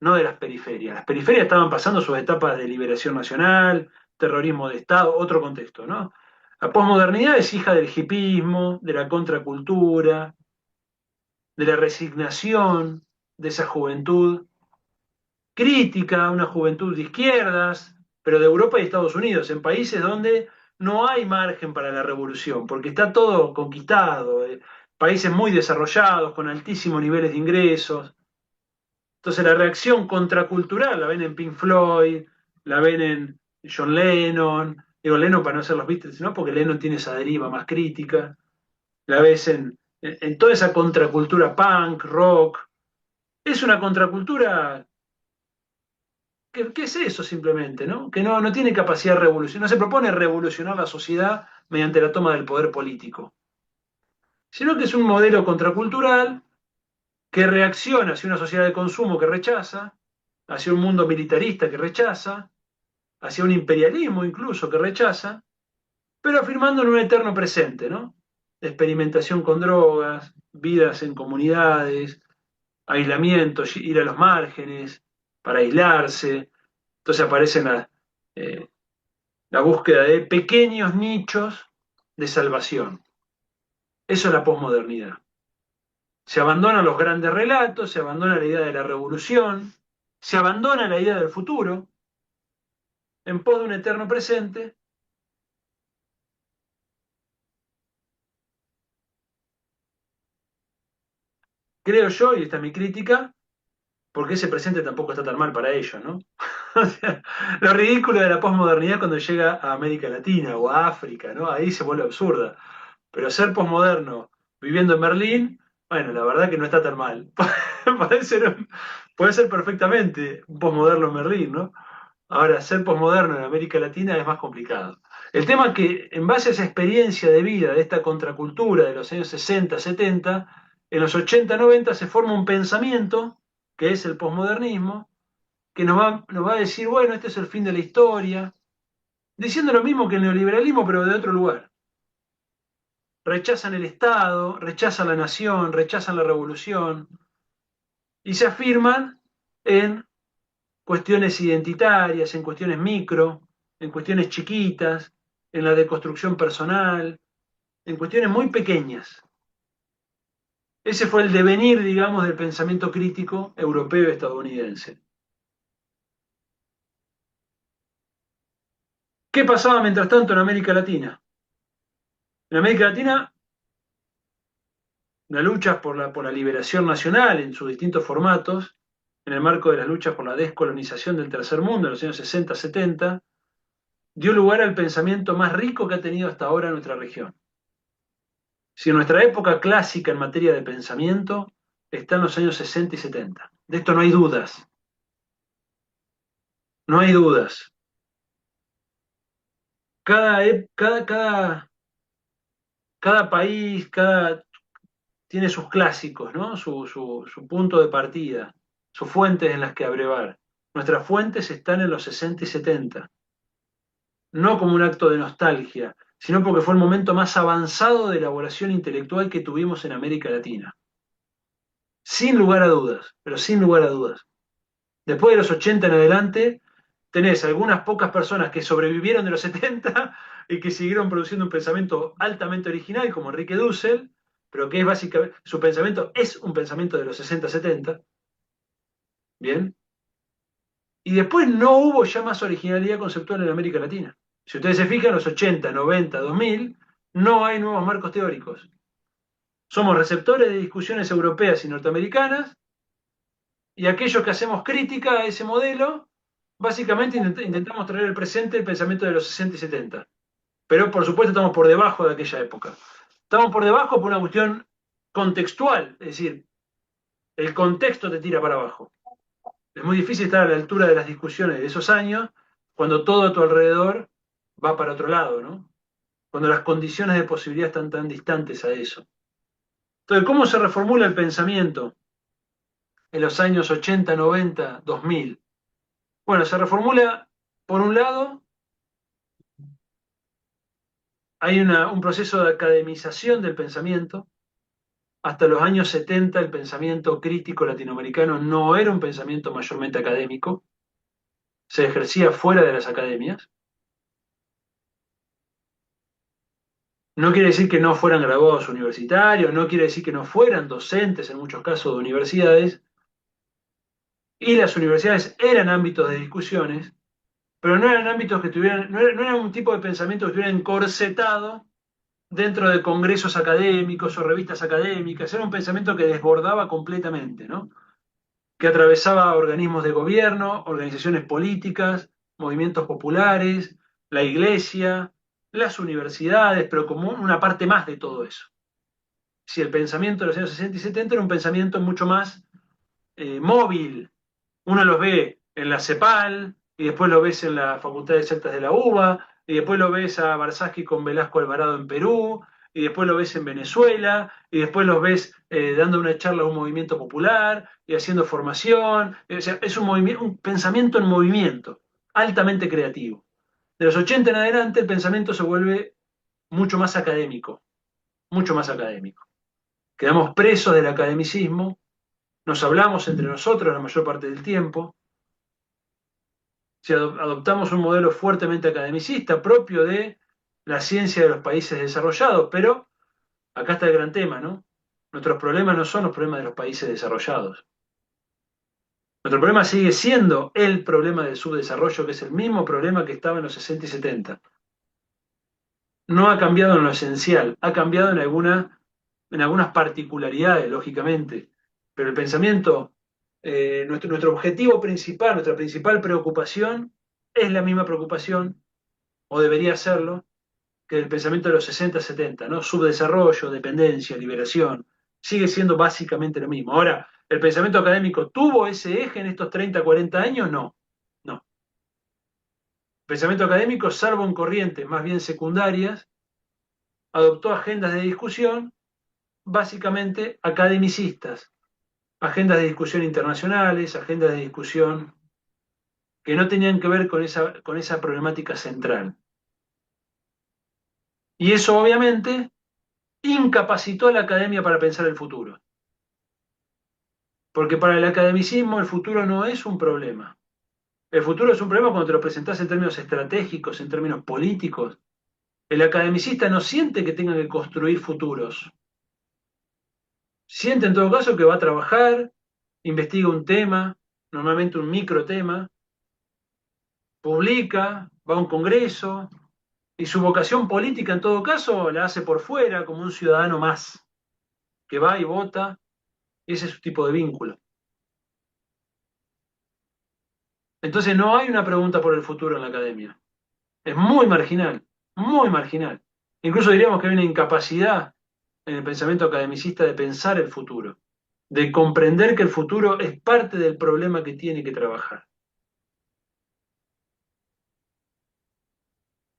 no de las periferias. Las periferias estaban pasando sus etapas de liberación nacional, terrorismo de Estado, otro contexto, ¿no? La posmodernidad es hija del hipismo, de la contracultura, de la resignación de esa juventud crítica, una juventud de izquierdas, pero de Europa y Estados Unidos, en países donde no hay margen para la revolución, porque está todo conquistado, países muy desarrollados, con altísimos niveles de ingresos. Entonces la reacción contracultural la ven en Pink Floyd, la ven en John Lennon, digo Lennon para no ser los Beatles, sino porque Lennon tiene esa deriva más crítica, la ves en toda esa contracultura punk, rock. Es una contracultura ¿qué es eso simplemente, ¿no? Que no tiene capacidad de revolución, no se propone revolucionar la sociedad mediante la toma del poder político, sino que es un modelo contracultural que reacciona hacia una sociedad de consumo que rechaza, hacia un mundo militarista que rechaza, hacia un imperialismo incluso que rechaza, pero afirmando en un eterno presente, ¿no? Experimentación con drogas, vidas en comunidades, aislamiento, ir a los márgenes para aislarse. Entonces aparecen eh, la búsqueda de pequeños nichos de salvación. Eso es la posmodernidad. Se abandonan los grandes relatos, se abandona la idea de la revolución, se abandona la idea del futuro en pos de un eterno presente. Creo yo, y esta es mi crítica, porque ese presente tampoco está tan mal para ellos, ¿no? O sea, lo ridículo de la posmodernidad cuando llega a América Latina o a África, ¿no? Ahí se vuelve absurda. Pero ser posmoderno viviendo en Berlín, bueno, la verdad que no está tan mal. Puede ser perfectamente un posmoderno en Berlín, ¿no? Ahora, ser posmoderno en América Latina es más complicado. El tema es que, en base a esa experiencia de vida, de esta contracultura de los años 60, 70, en los 80, 90 se forma un pensamiento, que es el posmodernismo, que nos va a decir, bueno, este es el fin de la historia, diciendo lo mismo que el neoliberalismo, pero de otro lugar. Rechazan el Estado, rechazan la nación, rechazan la revolución y se afirman en cuestiones identitarias, en cuestiones micro, en cuestiones chiquitas, en la deconstrucción personal, en cuestiones muy pequeñas. Ese fue el devenir, digamos, del pensamiento crítico europeo y estadounidense. ¿Qué pasaba mientras tanto en América Latina? En América Latina, la lucha por la liberación nacional en sus distintos formatos, en el marco de las luchas por la descolonización del tercer mundo en los años 60, 70, dio lugar al pensamiento más rico que ha tenido hasta ahora nuestra región. Si en nuestra época clásica en materia de pensamiento está en los años 60 y 70. De esto no hay dudas, no hay dudas. Cada país tiene sus clásicos, ¿no? Su punto de partida, sus fuentes en las que abrevar. Nuestras fuentes están en los 60 y 70, no como un acto de nostalgia, sino porque fue el momento más avanzado de elaboración intelectual que tuvimos en América Latina. Sin lugar a dudas, pero sin lugar a dudas. Después de los 80 en adelante, tenés algunas pocas personas que sobrevivieron de los 70 y que siguieron produciendo un pensamiento altamente original, como Enrique Dussel, pero que es básicamente, su pensamiento es un pensamiento de los 60-70, ¿bien? Y después no hubo ya más originalidad conceptual en América Latina. Si ustedes se fijan, los 80, 90, 2000, no hay nuevos marcos teóricos. Somos receptores de discusiones europeas y norteamericanas, y aquellos que hacemos crítica a ese modelo, básicamente intentamos traer al presente el pensamiento de los 60 y 70. Pero por supuesto estamos por debajo de aquella época. Estamos por debajo por una cuestión contextual, es decir, el contexto te tira para abajo. Es muy difícil estar a la altura de las discusiones de esos años cuando todo a tu alrededor va para otro lado, ¿no? Cuando las condiciones de posibilidad están tan distantes a eso. Entonces, ¿cómo se reformula el pensamiento en los años 80, 90, 2000? Bueno, se reformula, por un lado, hay un proceso de academización del pensamiento. Hasta los años 70 el pensamiento crítico latinoamericano no era un pensamiento mayormente académico, se ejercía fuera de las academias. No quiere decir que no fueran graduados universitarios, no quiere decir que no fueran docentes en muchos casos de universidades, y las universidades eran ámbitos de discusiones, pero no eran ámbitos que tuvieran, no era un tipo de pensamiento que estuviera encorsetado dentro de congresos académicos o revistas académicas, era un pensamiento que desbordaba completamente, ¿no? Que atravesaba organismos de gobierno, organizaciones políticas, movimientos populares, la iglesia, las universidades, pero como una parte más de todo eso. Si el pensamiento de los años 60 y 70 era un pensamiento mucho más móvil, uno los ve en la CEPAL, y después lo ves en la Facultad de Exactas de la UBA, y después lo ves a Barzazki con Velasco Alvarado en Perú, y después lo ves en Venezuela, y después los ves dando una charla a un movimiento popular, y haciendo formación. O sea, es un pensamiento en movimiento, altamente creativo. De los 80 en adelante el pensamiento se vuelve mucho más académico, mucho más académico. Quedamos presos del academicismo, nos hablamos entre nosotros la mayor parte del tiempo, si adoptamos un modelo fuertemente academicista propio de la ciencia de los países desarrollados, pero acá está el gran tema, ¿no? Nuestros problemas no son los problemas de los países desarrollados. Nuestro problema sigue siendo el problema del subdesarrollo, que es el mismo problema que estaba en los 60 y 70. No ha cambiado en lo esencial, ha cambiado en algunas particularidades, lógicamente, pero el pensamiento, nuestro objetivo principal, nuestra principal preocupación, es la misma preocupación, o debería serlo, que el pensamiento de los 60-70, ¿no? Subdesarrollo, dependencia, liberación, sigue siendo básicamente lo mismo. Ahora, ¿el pensamiento académico tuvo ese eje en estos 30-40 años? No, no. El pensamiento académico, salvo en corrientes más bien secundarias, adoptó agendas de discusión básicamente academicistas, agendas de discusión internacionales, agendas de discusión que no tenían que ver con esa problemática central. Y eso obviamente incapacitó a la academia para pensar el futuro. Porque para el academicismo el futuro no es un problema. El futuro es un problema cuando te lo presentás en términos estratégicos, en términos políticos. El academicista no siente que tenga que construir futuros. Siente en todo caso que va a trabajar, investiga un tema, normalmente un micro tema, publica, va a un congreso, y su vocación política en todo caso la hace por fuera, como un ciudadano más, que va y vota, ese es su tipo de vínculo. Entonces no hay una pregunta por el futuro en la academia. Es muy marginal, muy marginal. Incluso diríamos que hay una incapacidad en el pensamiento academicista de pensar el futuro, de comprender que el futuro es parte del problema que tiene que trabajar.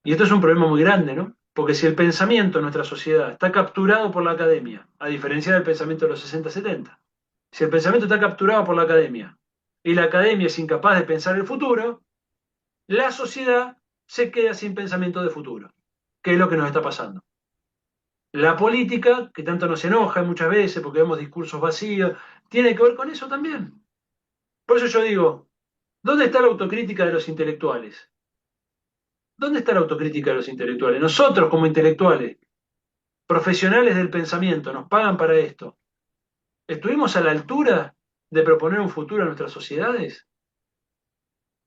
Y esto es un problema muy grande, ¿no? Porque si el pensamiento en nuestra sociedad está capturado por la academia, a diferencia del pensamiento de los 60-70, si el pensamiento está capturado por la academia y la academia es incapaz de pensar el futuro, la sociedad se queda sin pensamiento de futuro, que es lo que nos está pasando. La política, que tanto nos enoja muchas veces porque vemos discursos vacíos, tiene que ver con eso también. Por eso yo digo, ¿dónde está la autocrítica de los intelectuales? ¿Dónde está la autocrítica de los intelectuales? Nosotros como intelectuales, profesionales del pensamiento, nos pagan para esto. ¿Estuvimos a la altura de proponer un futuro a nuestras sociedades?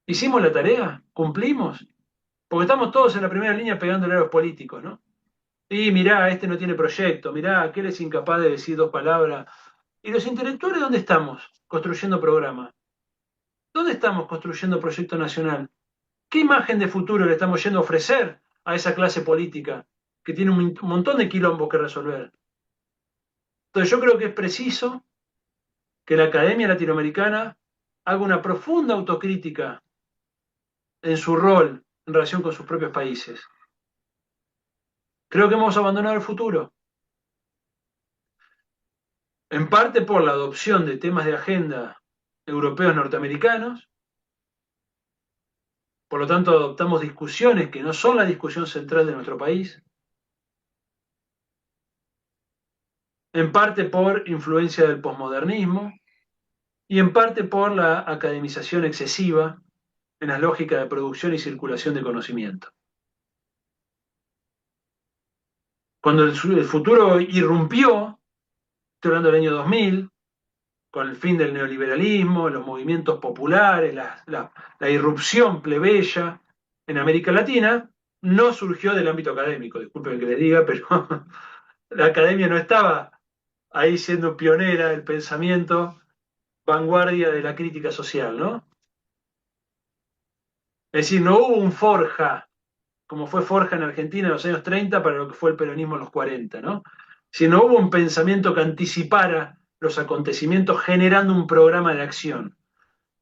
¿Hicimos la tarea? ¿Cumplimos? Porque estamos todos en la primera línea pegándole a los políticos, ¿no? Y mirá, este no tiene proyecto, mirá, aquel es incapaz de decir dos palabras. ¿Y los intelectuales dónde estamos construyendo programa? ¿Dónde estamos construyendo proyecto nacional? ¿Qué imagen de futuro le estamos yendo a ofrecer a esa clase política que tiene un montón de quilombos que resolver? Entonces yo creo que es preciso que la Academia Latinoamericana haga una profunda autocrítica en su rol en relación con sus propios países. Creo que hemos abandonado el futuro, en parte por la adopción de temas de agenda europeos norteamericanos, por lo tanto adoptamos discusiones que no son la discusión central de nuestro país, en parte por influencia del posmodernismo y en parte por la academización excesiva en las lógicas de producción y circulación de conocimiento. Cuando el futuro irrumpió, estoy hablando del año 2000, con el fin del neoliberalismo, los movimientos populares, la irrupción plebeya en América Latina, no surgió del ámbito académico, disculpen que les diga, pero la academia no estaba ahí siendo pionera del pensamiento, vanguardia de la crítica social, ¿no? Es decir, no hubo un Forja, como fue Forja en Argentina en los años 30 para lo que fue el peronismo en los 40, ¿no? Si no hubo un pensamiento que anticipara los acontecimientos generando un programa de acción.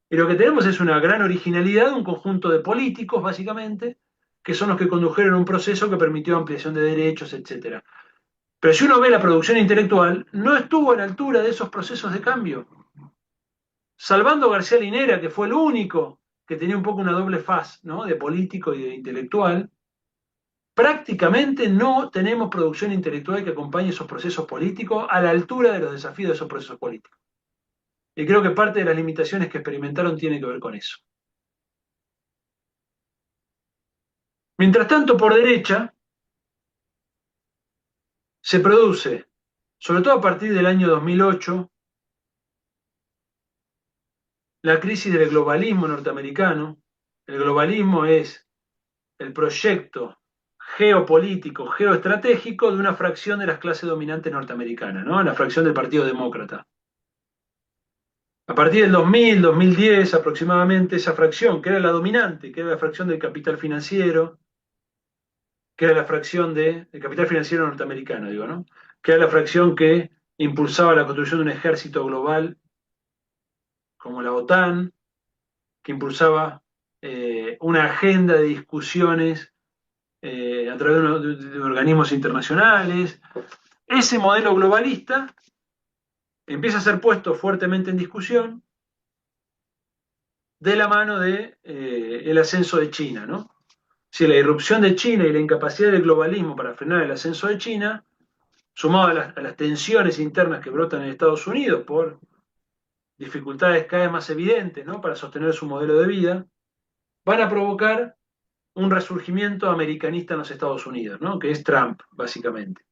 Y lo que tenemos es una gran originalidad de un conjunto de políticos, básicamente, que son los que condujeron un proceso que permitió ampliación de derechos, etcétera. Pero si uno ve la producción intelectual, no estuvo a la altura de esos procesos de cambio. Salvando a García Linera, que fue el único que tenía un poco una doble faz, ¿no? De político y de intelectual, prácticamente no tenemos producción intelectual que acompañe esos procesos políticos a la altura de los desafíos de esos procesos políticos. Y creo que parte de las limitaciones que experimentaron tiene que ver con eso. Mientras tanto, por derecha, se produce, sobre todo a partir del año 2008, la crisis del globalismo norteamericano. El globalismo es el proyecto geopolítico, geoestratégico de una fracción de las clases dominantes norteamericanas, ¿no? La fracción del Partido Demócrata. A partir del 2000, 2010 aproximadamente, esa fracción, que era la dominante, que era la fracción del capital financiero, que era la fracción del capital financiero norteamericano, digo, ¿no? Que era la fracción que impulsaba la construcción de un ejército global como la OTAN, que impulsaba una agenda de discusiones a través de organismos internacionales. Ese modelo globalista empieza a ser puesto fuertemente en discusión de la mano de el ascenso de China, ¿no? Si la irrupción de China y la incapacidad del globalismo para frenar el ascenso de China, sumado a las tensiones internas que brotan en Estados Unidos por dificultades cada vez más evidentes, ¿no? Para sostener su modelo de vida, van a provocar un resurgimiento americanista en los Estados Unidos, ¿no? Que es Trump, básicamente.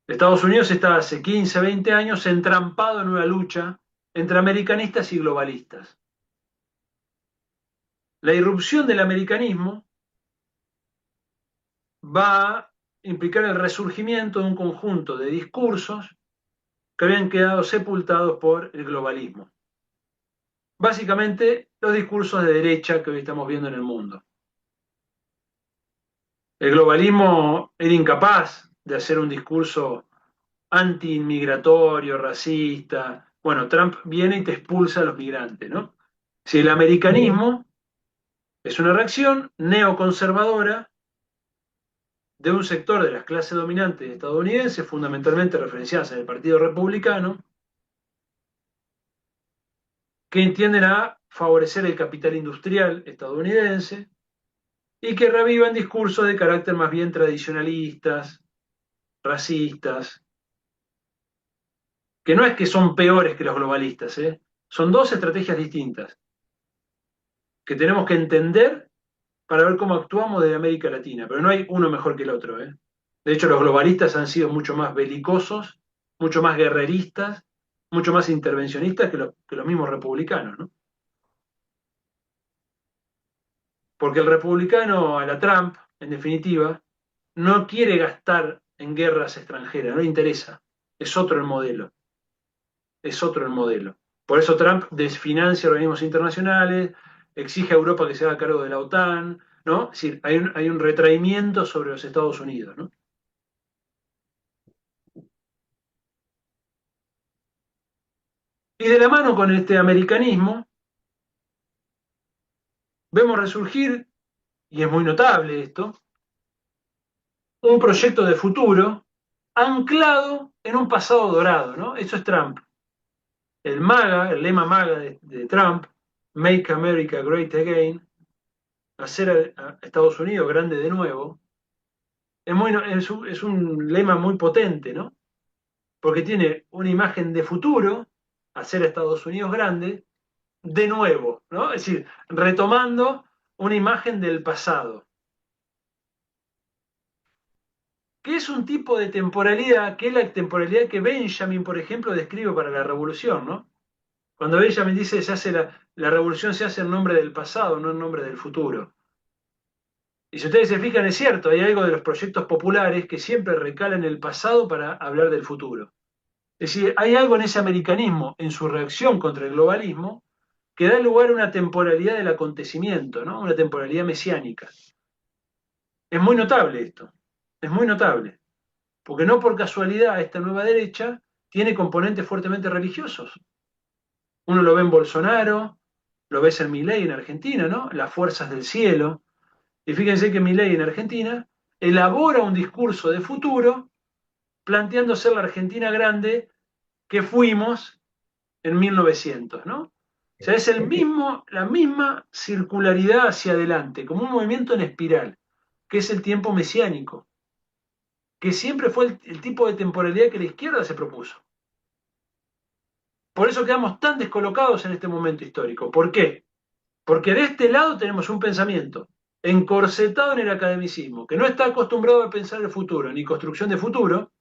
Estados Unidos está hace 15, 20 años entrampado en una lucha entre americanistas y globalistas. La irrupción del americanismo va a implicar el resurgimiento de un conjunto de discursos que habían quedado sepultados por el globalismo. Básicamente, los discursos de derecha que hoy estamos viendo en el mundo. El globalismo era incapaz de hacer un discurso anti-inmigratorio, racista. Bueno, Trump viene y te expulsa a los migrantes, ¿no? Si el americanismo es una reacción neoconservadora de un sector de las clases dominantes estadounidenses, fundamentalmente referenciadas en el Partido Republicano, que tienden a favorecer el capital industrial estadounidense y que revivan discursos de carácter más bien tradicionalistas, racistas, que no es que son peores que los globalistas, ¿eh? Son dos estrategias distintas que tenemos que entender para ver cómo actuamos desde América Latina, pero no hay uno mejor que el otro, ¿eh? De hecho, los globalistas han sido mucho más belicosos, mucho más guerreristas, mucho más intervencionistas que los mismos republicanos, ¿no? Porque el republicano a la Trump, en definitiva, no quiere gastar en guerras extranjeras, no le interesa. Es otro el modelo, es otro el modelo. Por eso Trump desfinancia organismos internacionales, exige a Europa que se haga cargo de la OTAN, ¿no? Es decir, hay un retraimiento sobre los Estados Unidos, ¿no? Y de la mano con este americanismo, vemos resurgir, y es muy notable esto, un proyecto de futuro anclado en un pasado dorado, ¿no? Eso es Trump. El MAGA, el lema MAGA de Trump, Make America Great Again, hacer a Estados Unidos grande de nuevo, es un lema muy potente, ¿no? Porque tiene una imagen de futuro, hacer a Estados Unidos grande, de nuevo, ¿no? Es decir, retomando una imagen del pasado, que es un tipo de temporalidad, que es la temporalidad que Benjamin, por ejemplo, describe para la revolución, ¿no? Cuando Benjamin dice se hace la revolución se hace en nombre del pasado, no en nombre del futuro. Y si ustedes se fijan, es cierto, hay algo de los proyectos populares que siempre recalan en el pasado para hablar del futuro. Es decir, hay algo en ese americanismo, en su reacción contra el globalismo, que da lugar a una temporalidad del acontecimiento, ¿no? Una temporalidad mesiánica. Es muy notable esto, es muy notable, porque no por casualidad esta nueva derecha tiene componentes fuertemente religiosos. Uno lo ve en Bolsonaro, lo ves en Milei en Argentina, ¿no? Las fuerzas del cielo. Y fíjense que Milei en Argentina elabora un discurso de futuro planteando ser la Argentina grande que fuimos en 1900, ¿no? O sea, es la misma circularidad hacia adelante, como un movimiento en espiral, que es el tiempo mesiánico, que siempre fue el tipo de temporalidad que la izquierda se propuso. Por eso quedamos tan descolocados en este momento histórico. ¿Por qué? Porque de este lado tenemos un pensamiento encorsetado en el academicismo, que no está acostumbrado a pensar el futuro, ni construcción de futuro,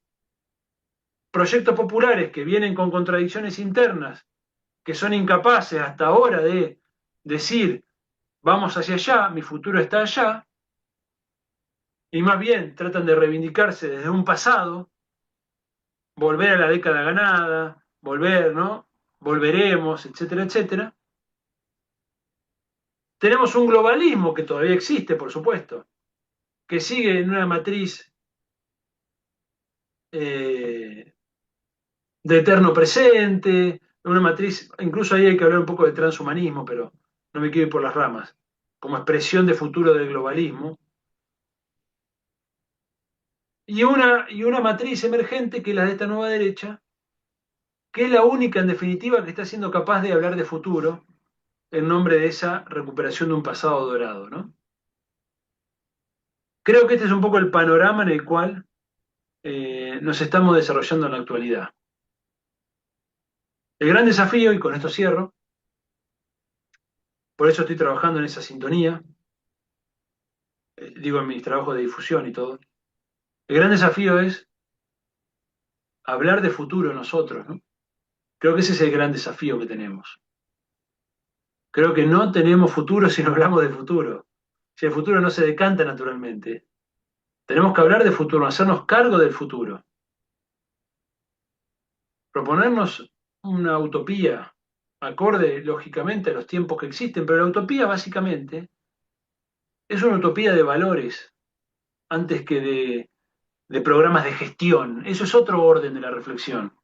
proyectos populares que vienen con contradicciones internas, que son incapaces hasta ahora de decir, vamos hacia allá, mi futuro está allá, y más bien tratan de reivindicarse desde un pasado, volver a la década ganada, volver, ¿no? Volveremos, etcétera, etcétera. Tenemos un globalismo que todavía existe, por supuesto, que sigue en una matriz eh, de eterno presente, una matriz, incluso ahí hay que hablar un poco de transhumanismo, pero no me quiero ir por las ramas, como expresión de futuro del globalismo, y una matriz emergente que es la de esta nueva derecha, que es la única en definitiva que está siendo capaz de hablar de futuro en nombre de esa recuperación de un pasado dorado, ¿no? Creo que este es un poco el panorama en el cual nos estamos desarrollando en la actualidad. El gran desafío, y con esto cierro, por eso estoy trabajando en esa sintonía, digo en mis trabajos de difusión y todo, el gran desafío es hablar de futuro nosotros, ¿no? Creo que ese es el gran desafío que tenemos. Creo que no tenemos futuro si no hablamos de futuro. Si el futuro no se decanta naturalmente, tenemos que hablar de futuro, hacernos cargo del futuro, proponernos una utopía acorde lógicamente a los tiempos que existen, pero la utopía básicamente es una utopía de valores antes que de programas de gestión. Eso es otro orden de la reflexión.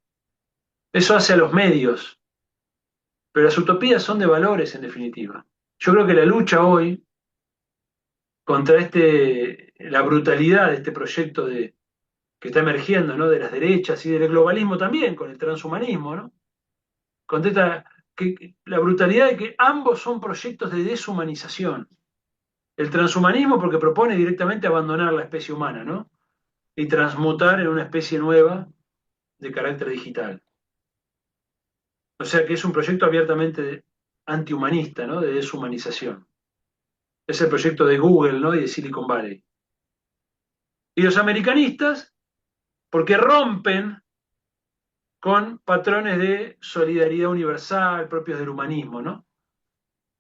Eso hace a los medios, pero las utopías son de valores en definitiva. Yo creo que la lucha hoy contra la brutalidad de este proyecto que está emergiendo, ¿no? De las derechas y del globalismo también, con el transhumanismo, ¿no? Contra la brutalidad de que ambos son proyectos de deshumanización. El transhumanismo porque propone directamente abandonar la especie humana, ¿no? Y transmutar en una especie nueva de carácter digital. O sea que es un proyecto abiertamente antihumanista, ¿no? De deshumanización. Es el proyecto de Google, ¿no? Y de Silicon Valley. Y los americanistas, porque rompen con patrones de solidaridad universal propios del humanismo, ¿no?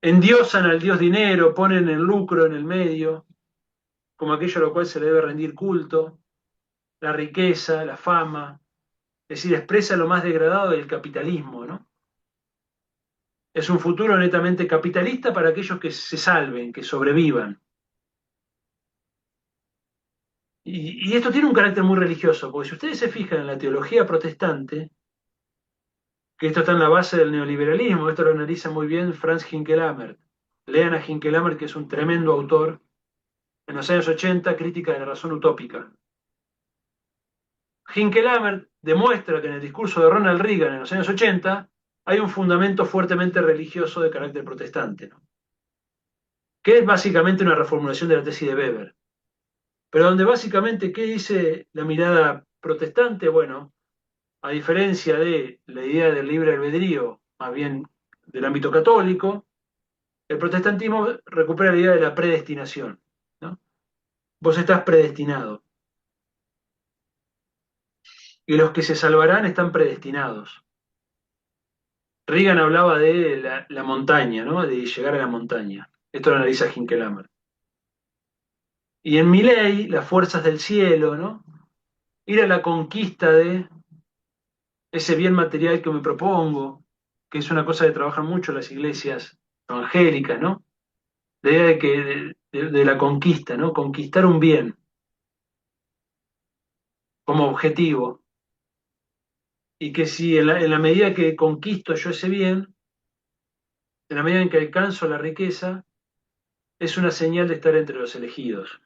Endiosan al dios dinero, ponen el lucro en el medio, como aquello a lo cual se le debe rendir culto, la riqueza, la fama, es decir, expresa lo más degradado del capitalismo, ¿no? Es un futuro netamente capitalista para aquellos que se salven, que sobrevivan. Y esto tiene un carácter muy religioso, porque si ustedes se fijan en la teología protestante, que esto está en la base del neoliberalismo, esto lo analiza muy bien Franz Hinkelhammer. Lean a Hinkelhammer, que es un tremendo autor, en los años 80, crítica de la razón utópica. Hinkelhammer demuestra que en el discurso de Ronald Reagan en los años 80 hay un fundamento fuertemente religioso de carácter protestante, ¿no? Que es básicamente una reformulación de la tesis de Weber. Pero donde básicamente, ¿qué dice la mirada protestante? Bueno, a diferencia de la idea del libre albedrío, más bien del ámbito católico, el protestantismo recupera la idea de la predestinación, ¿no? Vos estás predestinado. Y los que se salvarán están predestinados. Reagan hablaba de la montaña, ¿no? De llegar a la montaña. Esto lo analiza Hinkelhammer. Y en Milley, las fuerzas del cielo, ¿no? Ir a la conquista de ese bien material que me propongo, que es una cosa que trabajan mucho las iglesias evangélicas, ¿no? La idea de que de la conquista, ¿no? Conquistar un bien como objetivo. Y que si en la medida que conquisto yo ese bien, en la medida en que alcanzo la riqueza, es una señal de estar entre los elegidos.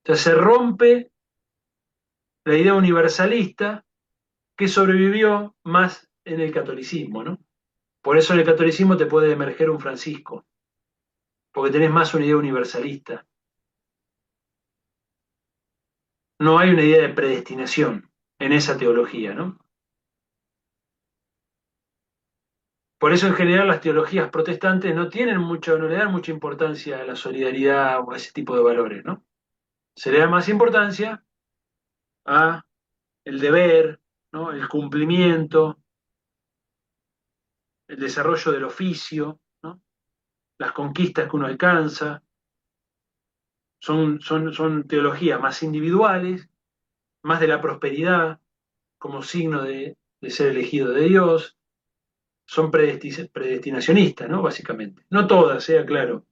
O sea, se rompe la idea universalista que sobrevivió más en el catolicismo, ¿no? Por eso en el catolicismo te puede emerger un Francisco, porque tenés más una idea universalista. No hay una idea de predestinación en esa teología, ¿no? Por eso en general las teologías protestantes no tienen mucho, no le dan mucha importancia a la solidaridad o a ese tipo de valores, ¿no? Se le da más importancia a el deber, ¿no? El cumplimiento, el desarrollo del oficio, ¿no? Las conquistas que uno alcanza. Son teologías más individuales, más de la prosperidad como signo de ser elegido de Dios. Son predestinacionistas, ¿no? Básicamente. No todas, sea claro,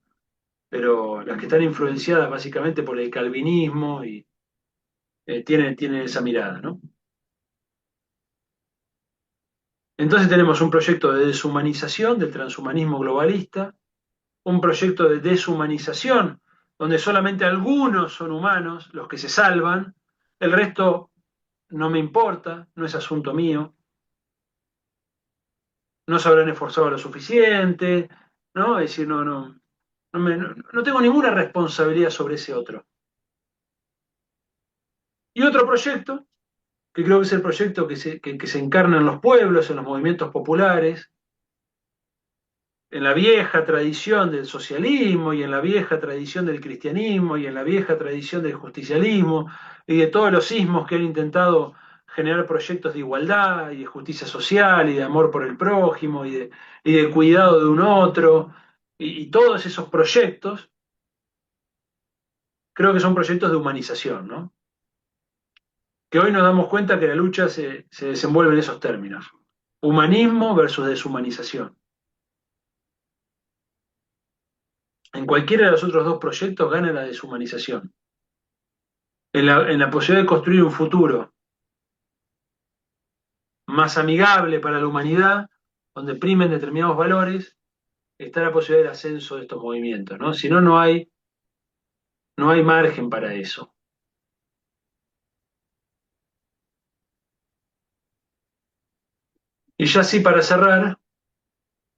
pero las que están influenciadas básicamente por el calvinismo y tienen esa mirada, ¿no? Entonces tenemos un proyecto de deshumanización del transhumanismo globalista, un proyecto de deshumanización donde solamente algunos son humanos, los que se salvan, el resto no me importa, no es asunto mío, no se habrán esforzado lo suficiente, ¿no? Es decir, no tengo ninguna responsabilidad sobre ese otro. Y otro proyecto, que creo que es el proyecto que se encarna en los pueblos, en los movimientos populares, en la vieja tradición del socialismo y en la vieja tradición del cristianismo y en la vieja tradición del justicialismo y de todos los sismos que han intentado generar proyectos de igualdad y de justicia social y de amor por el prójimo y de cuidado de un otro y todos esos proyectos creo que son proyectos de humanización, ¿no? Que hoy nos damos cuenta que la lucha se desenvuelve en esos términos. Humanismo versus deshumanización. En cualquiera de los otros dos proyectos gana la deshumanización. En la posibilidad de construir un futuro más amigable para la humanidad, donde primen determinados valores, está la posibilidad del ascenso de estos movimientos, ¿no? Si no, no hay margen para eso. Y ya sí, para cerrar,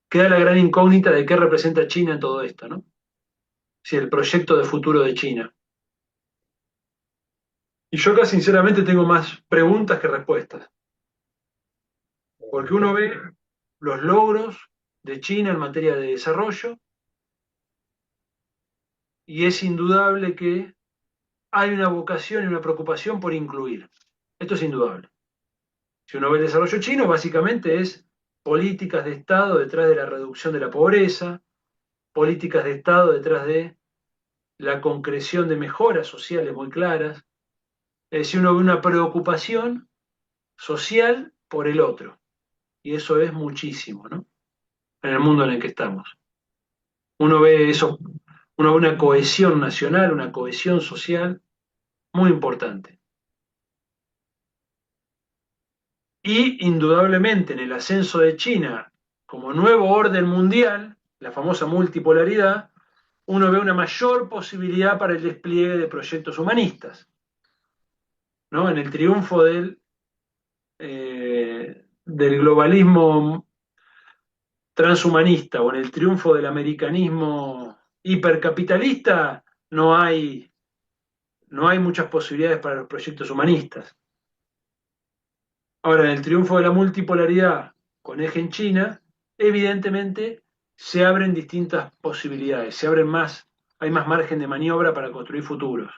queda la gran incógnita de qué representa China en todo esto, ¿no? Si el proyecto de futuro de China. Y yo acá sinceramente tengo más preguntas que respuestas, porque uno ve los logros de China en materia de desarrollo y es indudable que hay una vocación y una preocupación por incluir. Esto es indudable. Si uno ve el desarrollo chino, básicamente es políticas de Estado detrás de la reducción de la pobreza, políticas de Estado detrás de la concreción de mejoras sociales muy claras. Es decir, uno ve una preocupación social por el otro. Y eso es muchísimo, ¿no? En el mundo en el que estamos. Uno ve eso, uno ve una cohesión nacional, una cohesión social muy importante. Y indudablemente en el ascenso de China como nuevo orden mundial, la famosa multipolaridad, uno ve una mayor posibilidad para el despliegue de proyectos humanistas, ¿no? En el triunfo del globalismo transhumanista o en el triunfo del americanismo hipercapitalista, no hay muchas posibilidades para los proyectos humanistas. Ahora, en el triunfo de la multipolaridad con eje en China, evidentemente se abren distintas posibilidades, hay más margen de maniobra para construir futuros.